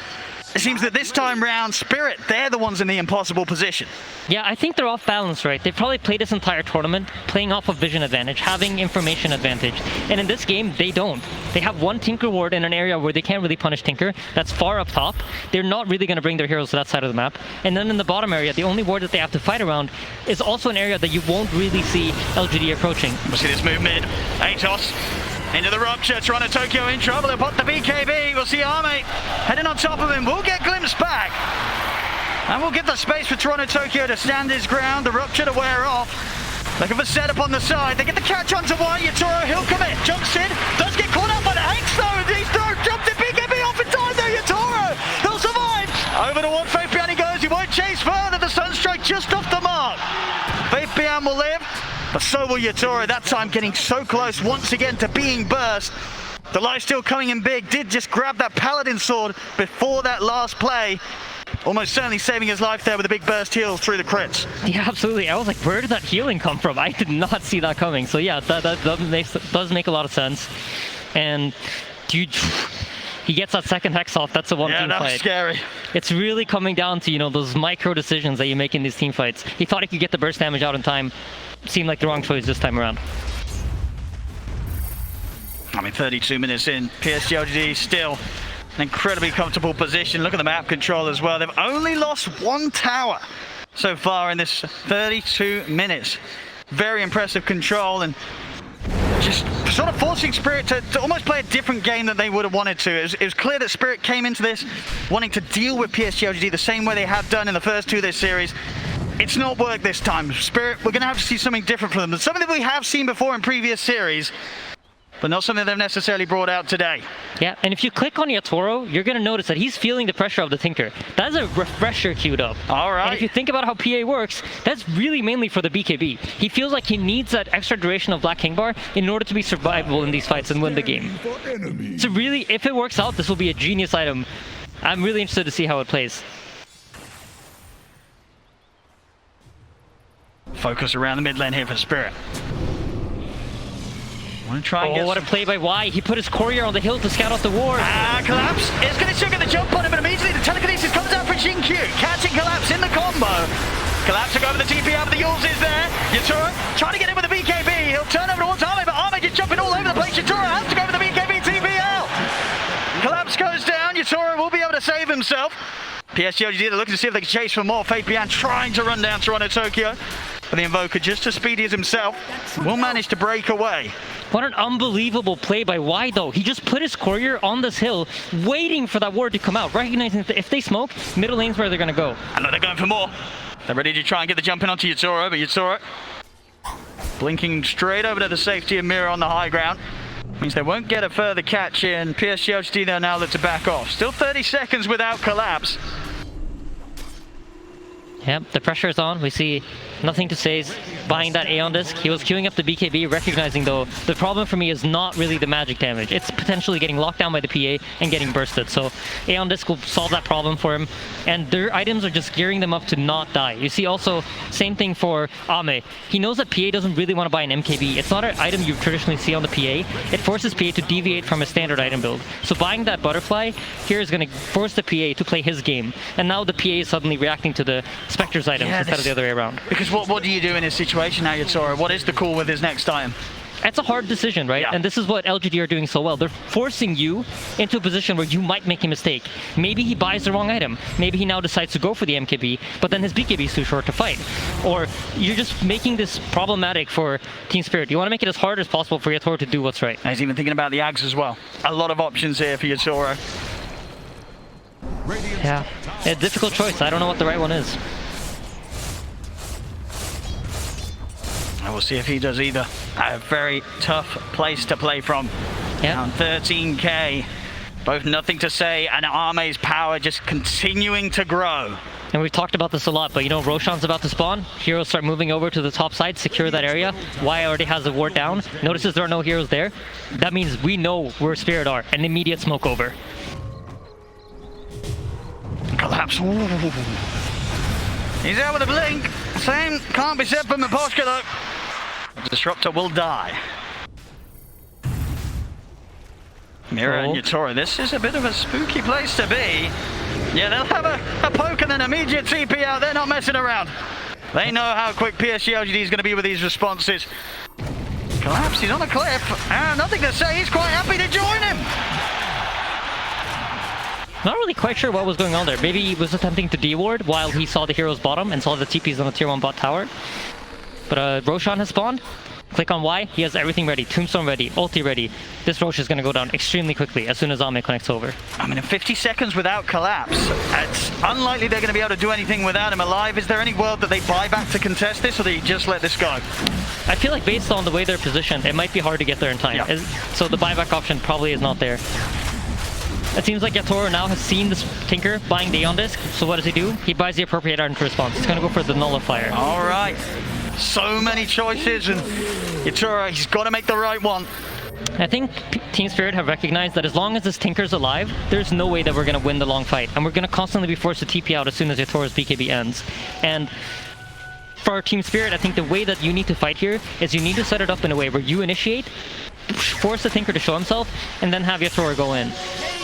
It seems that this time round, Spirit, they're the ones in the impossible position. Yeah, I think they're off balance, right? They've probably played this entire tournament playing off of vision advantage, having information advantage. And in this game, they don't. They have one Tinker ward in an area where they can't really punish Tinker. That's far up top. They're not really going to bring their heroes to that side of the map. And then in the bottom area, the only ward that they have to fight around is also an area that you won't really see LGD approaching. We'll see this move mid. Atos into the rupture. Toronto Tokyo in trouble. They'll put the BKB. We'll see Arme heading on top of him. We'll get glimpsed back. And we'll get the space for Toronto Tokyo to stand his ground. The rupture to wear off. Looking for setup on the side. They get the catch onto one. Yatoro, he'll commit. Jumps in. Does get caught up by the Hex though. He's jumped in. BKB off in time though. Yatoro, he'll survive. Over to one. Faith Beyond he goes. He won't chase further. The Sunstrike just off the mark. Faith Beyond will live, but so will Yatoro. That time getting so close once again to being burst. The life still coming in big. Did just grab that Paladin sword before that last play. Almost certainly saving his life there with a big burst heal through the crits. Yeah, absolutely. I was like, where did that healing come from? I did not see that coming. So yeah, that does make a lot of sense. And dude, he gets that second Hex off. That's a one team fight. Yeah, that's scary. It's really coming down to, you know, those micro decisions that you make in these team fights. He thought he could get the burst damage out in time. Seemed like the wrong choice this time around. I mean, 32 minutes in, PSG LGD still an incredibly comfortable position. Look at the map control as well. They've only lost one tower so far in this 32 minutes. Very impressive control and just sort of forcing Spirit to almost play a different game than they would have wanted to. It was clear that Spirit came into this wanting to deal with PSG LGD the same way they have done in the first two of this series. It's not worked this time. Spirit, we're going to have to see something different from them. Something that we have seen before in previous series, but not something they've necessarily brought out today. Yeah, and if you click on Yatoro, you're going to notice that he's feeling the pressure of the Tinker. That is a refresher queued up. All right. And if you think about how PA works, that's really mainly for the BKB. He feels like he needs that extra duration of Black King Bar in order to be survivable in these fights and win the game. So really, if it works out, this will be a genius item. I'm really interested to see how it plays. Focus around the mid lane here for Spirit. Try and what a play by Y. He put his courier on the hill to scout out the ward. Collapse is going to still get the jump on him, but immediately the telekinesis comes out for Xingqiu. Catching Collapse in the combo. Collapse will go over the TP out, but the Yules is there. Yatoro trying to get in with the BKB. He'll turn over towards Arme, but Arme just jumping all over the place. Yatoro has to go over the BKB TP out. Collapse himself. PSG LGD, they're looking to see if they can chase for more. Fabian trying to run down Toronto Tokyo. But the Invoker, just as speedy as himself, will manage to break away. What an unbelievable play by Y, though. He just put his courier on this hill, waiting for that ward to come out, recognizing that if they smoke, middle lane's where they're going to go. I know they're going for more. They're ready to try and get the jump in onto Yatoro, but Yatoro blinking straight over to the safety of Mira on the high ground. Means they won't get a further catch in. PSG LGD there now look to back off. Still 30 seconds without collapse. Yep, the pressure is on. We see nothing to say buying that Aeon disc. He was queuing up the BKB, recognizing though, the problem for me is not really the magic damage. It's potentially getting locked down by the PA and getting bursted. So Aeon disc will solve that problem for him. And their items are just gearing them up to not die. You see also, same thing for Ame. He knows that PA doesn't really want to buy an MKB. It's not an item you traditionally see on the PA. It forces PA to deviate from a standard item build. So buying that butterfly here is going to force the PA to play his game. And now the PA is suddenly reacting to the Spectre's items instead of the other way around. Because what do you do in this situation now, Yatoro? What is the call with his next item? It's a hard decision, right? Yeah. And this is what LGD are doing so well. They're forcing you into a position where you might make a mistake. Maybe he buys the wrong item. Maybe he now decides to go for the MKB, but then his BKB is too short to fight. Or you're just making this problematic for Team Spirit. You want to make it as hard as possible for Yatoro to do what's right. He's even thinking about the Ags as well. A lot of options here for Yatoro. Yeah, a difficult choice. I don't know what the right one is. I will see if he does either. A very tough place to play from. Yeah. Down 13k. Both nothing to say, and Ame's power just continuing to grow. And we've talked about this a lot, but you know, Roshan's about to spawn. Heroes start moving over to the top side, secure that area. Y already has the ward down. Notices there are no heroes there. That means we know where Spirit are. An immediate smoke over. Collapse. Ooh. He's out with a blink. Same can't be said for Miposhka though. Disruptor will die. Mira and Yatoro, this is a bit of a spooky place to be. Yeah, they'll have a poke and an immediate TP out. They're not messing around. They know how quick PSG LGD is going to be with these responses. Collapse, he's on a cliff. Nothing to say, he's quite happy to join him. Not really quite sure what was going on there. Maybe he was attempting to D-ward while he saw the hero's bottom and saw the TPs on the tier 1 bot tower. But Roshan has spawned. Click on Y, he has everything ready. Tombstone ready, ulti ready. This Rosh is going to go down extremely quickly as soon as Ame connects over. I mean, in 50 seconds without collapse, it's unlikely they're going to be able to do anything without him alive. Is there any world that they buy back to contest this, or they just let this go? I feel like based on the way they're positioned, it might be hard to get there in time. Yeah. So the buyback option probably is not there. It seems like Yatoro now has seen this Tinker buying the Aeon disc, so what does he do? He buys the appropriate item to response. He's going to go for the Nullifier. All right. So many choices, and Yatoro, he's got to make the right one. I think Team Spirit have recognized that as long as this Tinker's alive, there's no way that we're going to win the long fight. And we're going to constantly be forced to TP out as soon as Yatoro's BKB ends. And for our Team Spirit, I think the way that you need to fight here is you need to set it up in a way where you initiate, force the Tinker to show himself, and then have Yatoro go in.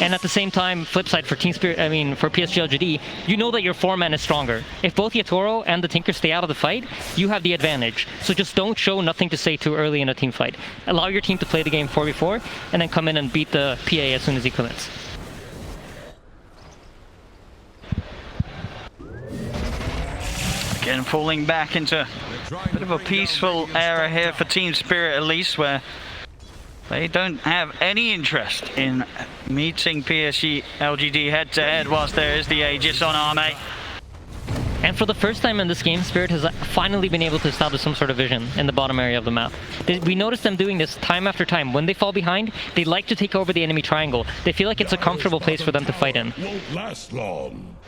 And at the same time, flip side for Team Spirit, for PSG LGD, you know that your 4-man is stronger. If both Yatoro and the Tinker stay out of the fight, you have the advantage. So just don't show nothing to say too early in a team fight. Allow your team to play the game 4v4, and then come in and beat the PA as soon as he commits. Again, falling back into a bit of a peaceful era here for Team Spirit, at least, where they don't have any interest in meeting PSG LGD head-to-head whilst there is the Aegis on Ame. And for the first time in this game, Spirit has finally been able to establish some sort of vision in the bottom area of the map. We noticed them doing this time after time. When they fall behind, they like to take over the enemy triangle. They feel like it's a comfortable place for them to fight in.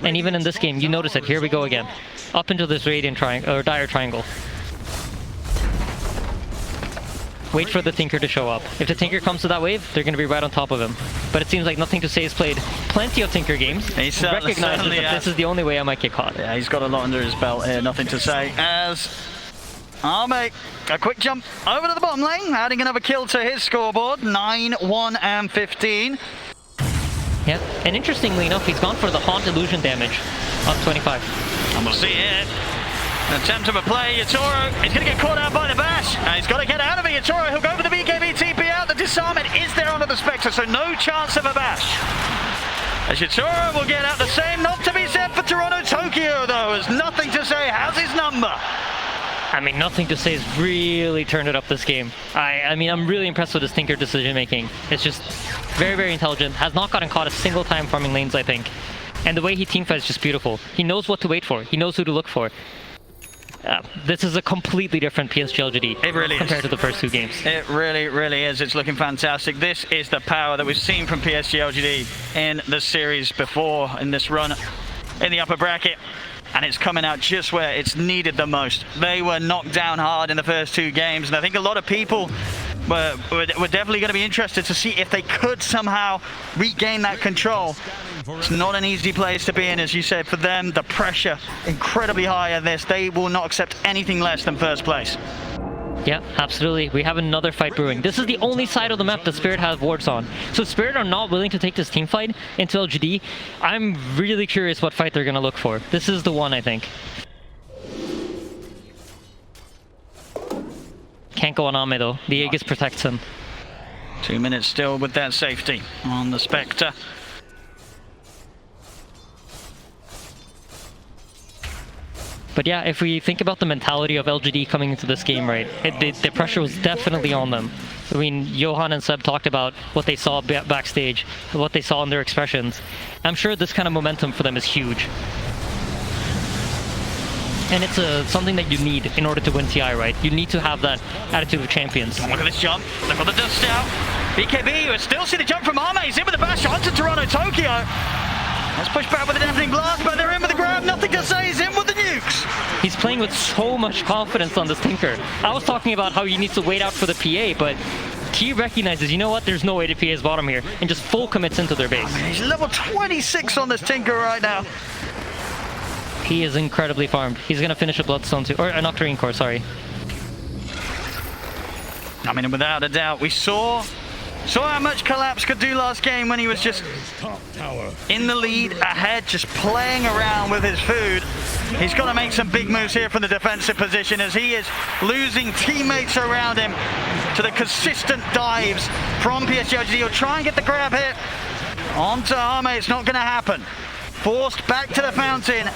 And even in this game, you notice it. Here we go again. Up into this radiant triangle, or dire triangle. Wait for the Tinker to show up. If the Tinker comes to that wave, they're going to be right on top of him. But it seems like Nothing to Say has played plenty of Tinker games. He recognizes that this is the only way I might get caught. Yeah, he's got a lot under his belt here, Nothing to Say. As Ame, a quick jump over to the bottom lane, adding another kill to his scoreboard, 9, 1, and 15. Yeah, and interestingly enough, he's gone for the Haunt Illusion damage on 25. And we'll see it. An attempt of a play, Yatoro, he's going to get caught out by the bash. And he's got to get out of it, Yatoro, he'll go for the BKB TP out. The disarmament is there onto the Spectre, so no chance of a bash. Shitura will get out the same. Not to be said for Toronto Tokyo, though, as nothing to say has his number. I mean, nothing to say has really turned it up this game. I mean, I'm really impressed with his Tinker decision making. It's just very, very intelligent. Has not gotten caught a single time farming lanes, I think. And the way he teamfights is just beautiful. He knows what to wait for. He knows who to look for. This is a completely different PSG LGD. It really compared is. to the first 2 games. It really, really is. It's looking fantastic. This is the power that we've seen from PSG LGD in the series before, in this run in the upper bracket. And it's coming out just where it's needed the most. They were knocked down hard in the first 2 games, and I think a lot of people were definitely going to be interested to see if they could somehow regain that control. It's not an easy place to be in, as you said. For them, the pressure incredibly high in this. They will not accept anything less than first place. Yeah, absolutely. We have another fight brewing. This is the only side of the map that Spirit has wards on. So Spirit are not willing to take this team fight into LGD. I'm really curious what fight they're going to look for. This is the one, I think. Can't go on Ame though. The Aegis protects him. 2 minutes still with that safety on the Spectre. But yeah, if we think about the mentality of LGD coming into this game, right, the pressure was definitely on them. I mean, Johan and Seb talked about what they saw backstage, what they saw in their expressions. I'm sure this kind of momentum for them is huge. And it's something that you need in order to win TI, right? You need to have that attitude of champions. Look at this jump. Look at the dust out. BKB, we still see the jump from Ame. He's in with the bash onto Toronto Tokyo. Let's push back with the deafening blast, but they're in with the grab. Nothing to say. He's in with the nukes. He's playing with so much confidence on this Tinker. I was talking about how he needs to wait out for the PA, but he recognizes, you know what, there's no way to PA his bottom here, and just full commits into their base. I mean, he's level 26 on this Tinker right now. He is incredibly farmed. He's going to finish a Bloodstone too, or an Octarine Core, sorry. I mean, without a doubt, we saw how much Collapse could do last game when he was just in the lead, ahead, just playing around with his food. He's got to make some big moves here from the defensive position as he is losing teammates around him to the consistent dives from PSG LGD. He'll try and get the grab hit onto Ame. It's not going to happen. Forced back to the fountain.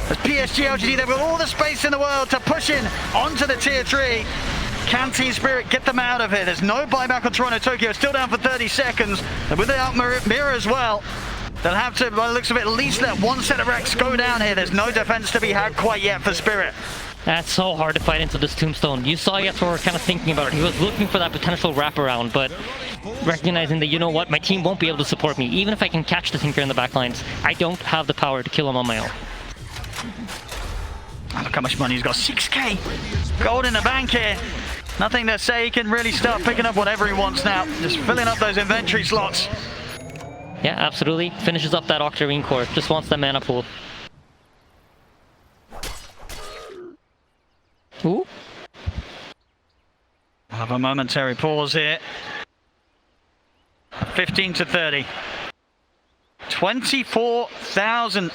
As PSG LGD, they've got all the space in the world to push in onto the tier 3. Can Team Spirit get them out of here? There's no buyback on Toronto Tokyo, still down for 30 seconds. And without Mirror as well, they'll have to, by the looks of it, at least let one set of racks go down here. There's no defense to be had quite yet for Spirit. That's so hard to fight into this Tombstone. You saw Yator kind of thinking about it. He was looking for that potential wraparound, but recognizing that, you know what, my team won't be able to support me. Even if I can catch the Tinker in the backlines, I don't have the power to kill him on my own. Oh, look how much money he's got. 6k gold in the bank here. Nothing to say. He can really start picking up whatever he wants now. Just filling up those inventory slots. Yeah, absolutely. Finishes up that Octarine Core. Just wants that mana pool. Ooh. I'll have a momentary pause here. 15 to 30. 24,000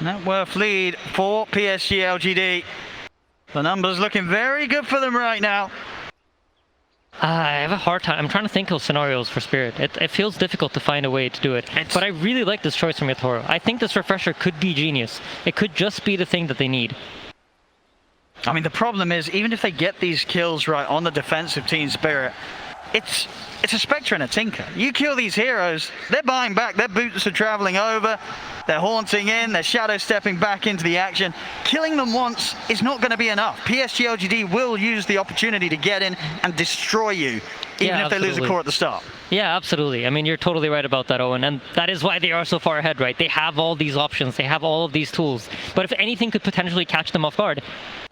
net worth lead for PSG LGD. The numbers looking very good for them right now. I have a hard time. I'm trying to think of scenarios for Spirit. It feels difficult to find a way to do it. But I really like this choice from Yatoro. I think this refresher could be genius. It could just be the thing that they need. I mean, the problem is, even if they get these kills right on the defensive Team Spirit, it's a Spectre and a Tinker. You kill these heroes, they're buying back, their boots are traveling over, they're haunting in, they're shadow stepping back into the action. Killing them once is not going to be enough. PSG LGD will use the opportunity to get in and destroy you, even if they lose a core at the start. Yeah, absolutely. I mean, you're totally right about that, Owen, and that is why they are so far ahead, right? They have all these options, they have all of these tools, but if anything could potentially catch them off guard,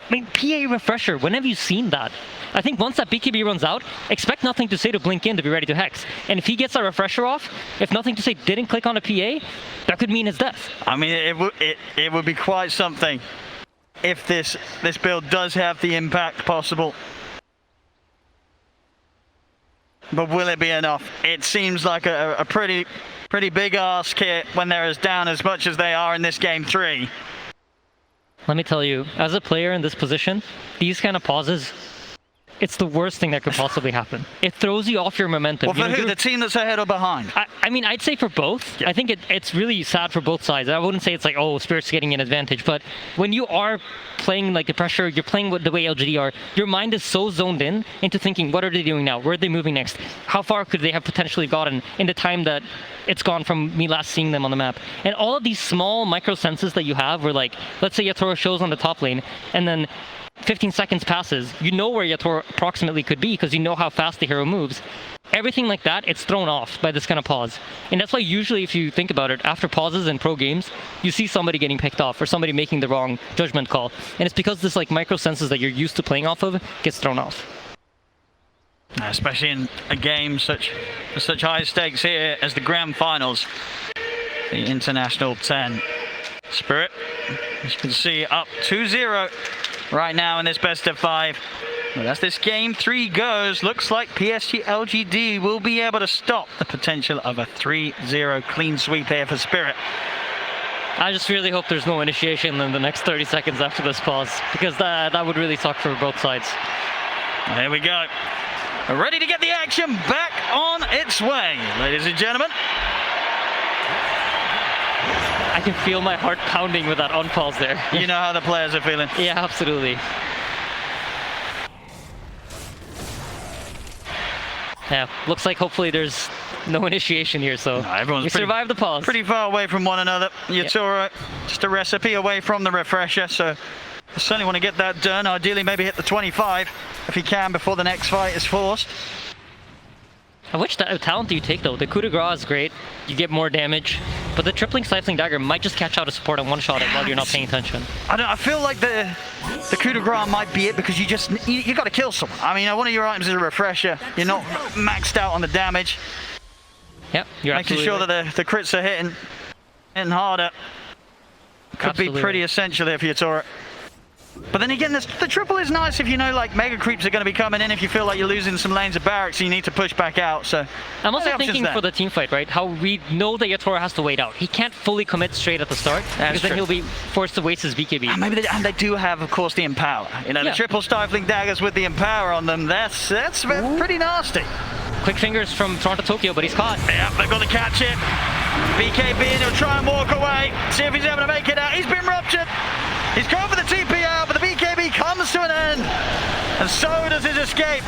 I mean, PA refresher, when have you seen that? I think once that BKB runs out, expect Nothing to Say to blink in to be ready to hex. And if he gets that refresher off, if Nothing to Say didn't click on a PA, that could mean his death. I mean, it would be quite something if this build does have the impact possible. But will it be enough? It seems like a pretty big ask here when they're as down as much as they are in this game 3. Let me tell you, as a player in this position, these kind of pauses, it's the worst thing that could possibly happen. It throws you off your momentum. Well, for who? The team that's ahead or behind? I mean, I'd say for both. I think it's really sad for both sides. I wouldn't say it's like, oh, Spirit's getting an advantage, but when you are playing like the pressure, you're playing the way LGD are, your mind is so zoned in into thinking, what are they doing now? Where are they moving next? How far could they have potentially gotten in the time that it's gone from me last seeing them on the map? And all of these small micro senses that you have where, like, let's say Yatoro shows on the top lane and then 15 seconds passes, you know where Yatoro approximately could be because you know how fast the hero moves. Everything like that, it's thrown off by this kind of pause. And that's why usually, if you think about it, after pauses in pro games, you see somebody getting picked off or somebody making the wrong judgment call. And it's because this like micro senses that you're used to playing off of gets thrown off. Especially in a game such high stakes here as the grand finals, the International 10. Spirit, as you can see, up 2-0 right now in this best of 5. But as this game 3 goes, looks like PSG LGD will be able to stop the potential of a 3-0 clean sweep here for Spirit. I just really hope there's no initiation in the next 30 seconds after this pause, because that would really suck for both sides. Here we go. Ready to get the action back on its way, ladies and gentlemen. I can feel my heart pounding with that unpause there. You know how the players are feeling. Yeah, absolutely. Yeah, looks like hopefully there's no initiation here, so everyone's we survived the pause. Pretty far away from one another. Yatoro, just a recipe away from the refresher, so I certainly want to get that done. Ideally, maybe hit the 25 if he can before the next fight is forced. Which talent do you take though? The coup de grace is great, you get more damage, but the tripling stifling dagger might just catch out a support and one-shot it while you're not paying attention. I feel like the coup de grace might be it because you got to kill someone. I mean, one of your items is a refresher. You're not maxed out on the damage. Yep, you're making sure right. that the crits are hitting harder. Could be pretty essential there for Yatoro. But then again, the triple is nice if you know like mega creeps are going to be coming in if you feel like you're losing some lanes of barracks and you need to push back out. So I'm also thinking for the team fight, right? How we know that Yatoro has to wait out. He can't fully commit straight at the start because then he'll be forced to waste his BKB. And maybe they do have, of course, the Empower. You know, the triple stifling daggers with the Empower on them. That's pretty nasty. Quick fingers from Toronto Tokyo, but he's caught. Yeah, they've got to catch it. BKB and he'll try and walk away. See if he's able to make it out. He's been ruptured. He's gone for the TP out, but the BKB comes to an end. And so does his escape.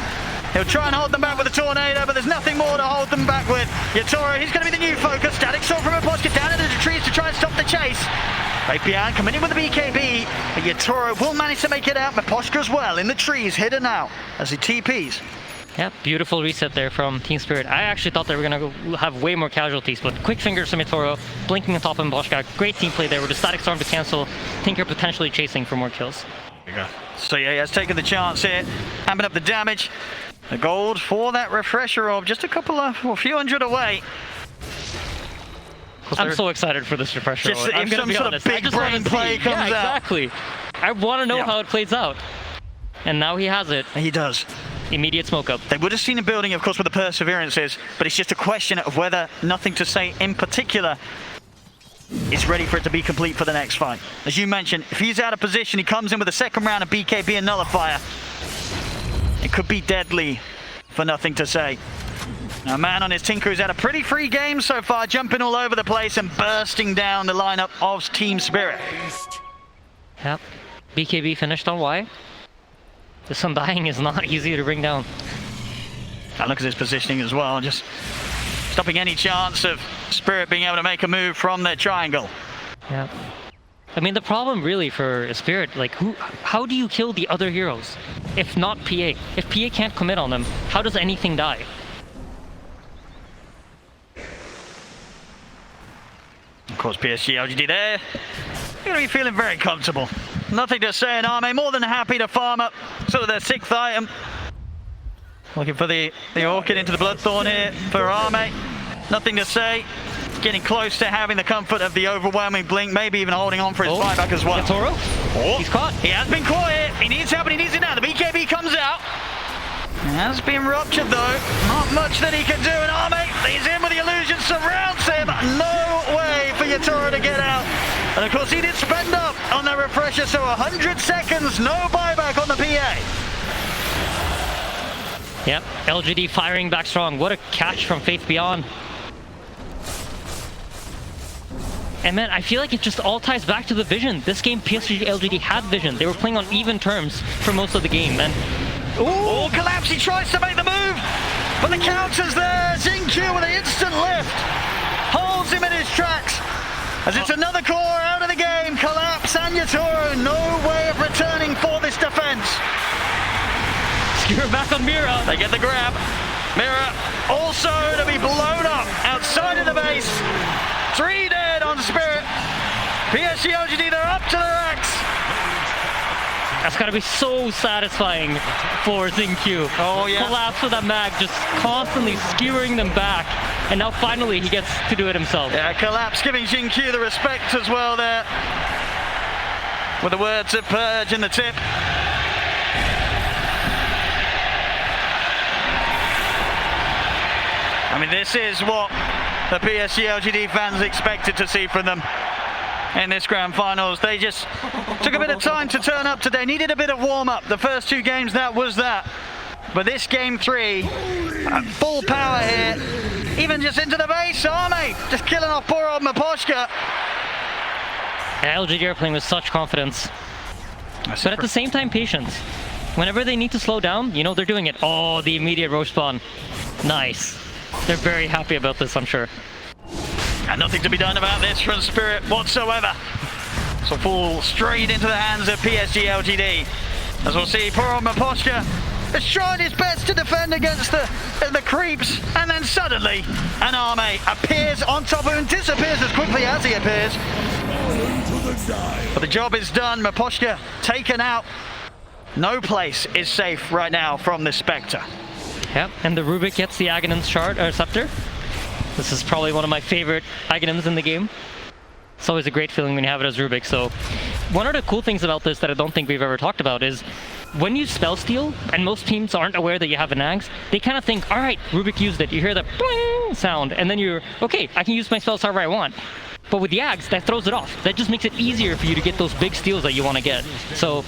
He'll try and hold them back with a tornado, but there's nothing more to hold them back with. Yatoro, he's going to be the new focus. Static Soul from Imposter down into the trees to try and stop the chase. Fabian coming in with the BKB, but Yatoro will manage to make it out. Imposter as well in the trees, hidden out as he TPs. Yeah, beautiful reset there from Team Spirit. I actually thought they were going to have way more casualties, but quick fingers from Yatoro, blinking on top of Mboshka. Great team play there with the Static Storm to cancel. Tinker potentially chasing for more kills. So yeah, he has taken the chance here, hamming up the damage. The gold for that refresher orb, just a few hundred away. I'm so excited for this refresher orb. I'm going to be honest. Big brain play comes out. Exactly. I want to know how it plays out. And now he has it. He does. Immediate smoke up. They would have seen him building, of course, with the perseverances, but it's just a question of whether Nothing to Say in particular is ready for it to be complete for the next fight. As you mentioned, if he's out of position, he comes in with a second round of BKB and Nullifier. It could be deadly for Nothing to Say. Now, man on his Tinker who's had a pretty free game so far, jumping all over the place and bursting down the lineup of Team Spirit. Yep. BKB finished on Y. This Undying is not easy to bring down. And look at his positioning as well, just stopping any chance of Spirit being able to make a move from their triangle. Yeah. I mean, the problem really for Spirit, like, how do you kill the other heroes? If not PA. If PA can't commit on them, how does anything die? Of course, PSG LGD there. They're going to be feeling very comfortable. Nothing to Say in Arme, more than happy to farm up sort of their 6th item. Looking for the Orchid into the Bloodthorn here for Arme. Nothing to Say. Getting close to having the comfort of the overwhelming blink, maybe even holding on for his buyback as well. Yatoro? He's caught. He has been caught here. He needs help and he needs it now. The BKB comes out. He has been ruptured though. Not much that he can do. And Arme, he's in with the illusion, surrounds him. No way for Yatoro to get out. And of course he did spend up on the refresher, so 100 seconds, no buyback on the PA. Yep, LGD firing back strong. What a catch from Faith Beyond. And man, I feel like it just all ties back to the vision. This game, PSG LGD had vision. They were playing on even terms for most of the game. And oh, Collapse, he tries to make the move, but the counter's there. Xingqiu with an instant lift holds him in his tracks as it's another core out of the game. Collapse and Yatoro, no way of returning for this defense. Skewer back on Mira. They get the grab. Mira also to be blown up outside of the base. 3 dead on Spirit. PSG LGD, they're up to their axe. That's gotta be so satisfying for Xingqiu. Oh yeah. Collapse with that mag, just constantly skewering them back. And now finally he gets to do it himself. Yeah, Collapse giving Xingqiu the respect as well there. With the words of Purge in the tip. I mean, this is what the PSG LGD fans expected to see from them in this grand finals. They just took a bit of time to turn up today, needed a bit of warm-up. The first 2 games, that was that. But this game 3, full power here, even just into the base. Arme just killing off poor old Maposhka. And LGD are playing with such confidence. But at the same time, patience. Whenever they need to slow down, you know, they're doing it. Oh, the immediate roach spawn. Nice. They're very happy about this, I'm sure. And nothing to be done about this from Spirit whatsoever. So fall straight into the hands of PSG LGD. As we'll see, poor old Maposhka has tried his best to defend against the creeps, and then suddenly an Arme appears on top of him, disappears as quickly as he appears. But the job is done. Maposhka taken out. No place is safe right now from this Spectre. Yep, and the Rubik gets the Aghanim's shard, or scepter. This is probably one of my favorite Aghanims in the game. It's always a great feeling when you have it as Rubik. So one of the cool things about this that I don't think we've ever talked about is when you spell steal, and most teams aren't aware that you have an Ags, they kind of think, all right, Rubik used it. You hear the bling sound, and then you're, okay, I can use my spells however I want. But with the Ags, that throws it off. That just makes it easier for you to get those big steals that you want to get. So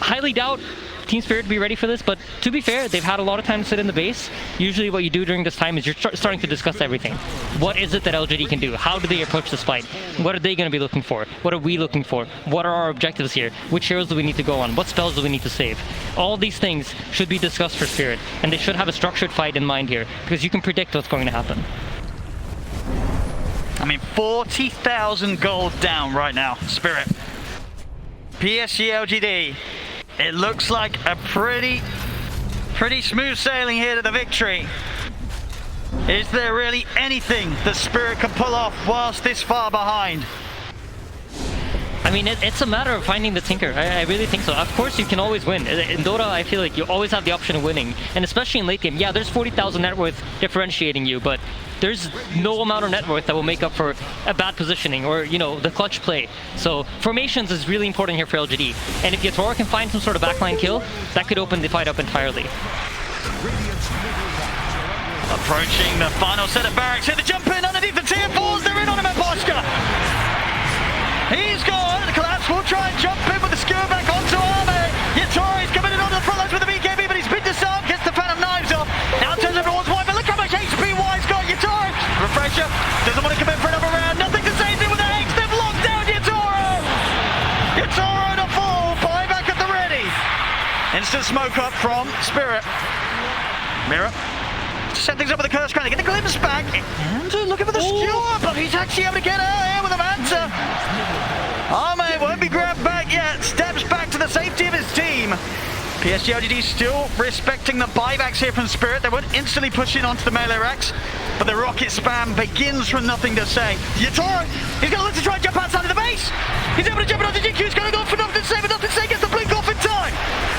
highly doubt Team Spirit to be ready for this, but to be fair, they've had a lot of time to sit in the base. Usually what you do during this time is you're starting to discuss everything. What is it that LGD can do? How do they approach this fight? What are they going to be looking for? What are we looking for? What are our objectives here? Which heroes do we need to go on? What spells do we need to save? All these things should be discussed for Spirit, and they should have a structured fight in mind here, because you can predict what's going to happen. I mean, 40,000 gold down right now, Spirit. PSG LGD. It looks like a pretty smooth sailing here to the victory. Is there really anything that Spirit can pull off whilst this far behind? I mean, it's a matter of finding the Tinker. I really think so. Of course, you can always win. In Dota, I feel like you always have the option of winning. And especially in late game, yeah, there's 40,000 net worth differentiating you, but there's no amount of net worth that will make up for a bad positioning or, you know, the clutch play. So formations is really important here for LGD. And if Yatoro can find some sort of backline kill, that could open the fight up entirely. Approaching the final set of barracks here, the jump in underneath the tier 4s, they're in on him at Boschka. He's gone, Collapse will try and jump in with the skewer back onto Arme. Yatoro's coming in onto the front lines with the BKB, but he's been disarmed, gets the Phantom Knives off. Now turns over towards White, but look how much HP White's got. Yatoro, refresher, doesn't want to come in for another round, nothing to save him with the X, they've locked down Yatoro. Yatoro to fall, buyback at the ready. Instant smoke up from Spirit. Mira. Set things up with the curse crown, they get the glimpse back, and looking for the skewer, but he's actually able to get out here with a Manta. Arme won't be grabbed back yet, steps back to the safety of his team. PSG LGD still respecting the buybacks here from Spirit. They won't instantly push in onto the melee racks, but the rocket spam begins from nothing to say. Yatoro, he's going to look to try and jump outside of the base. He's able to jump onto GQ, he's going to go for nothing to say, but nothing to say, gets the blink off in time.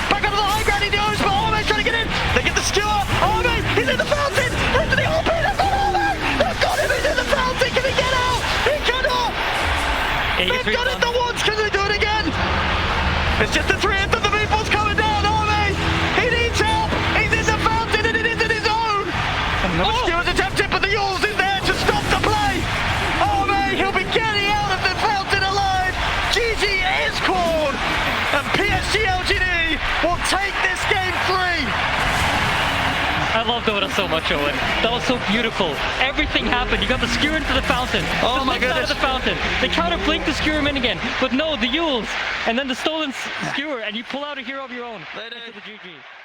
Back onto the high ground, he knows, but Arme's trying to get in. They get the skewer, Arme, he's in the fountain, into the open, they've got Arme, they've got him, he's in the fountain, can he get out? He cannot! They've done it the once, can they do it again? It's just the 3th of the meatballs coming down, Arme, he needs help, he's in the fountain and it isn't his own! Another skewer's attempted, but the Yules is there to stop the play! Arme, he'll be getting out of the fountain alive! GG is called, and PSG LGD will take this game 3! so much, Owen. That was so beautiful. Everything happened. You got the skewer into the fountain. Oh the my left side goodness. of the fountain. They counter blink to skewer him in again. But no, the Yules. And then the stolen skewer. And you pull out a hero of your own. They do. Into the GG.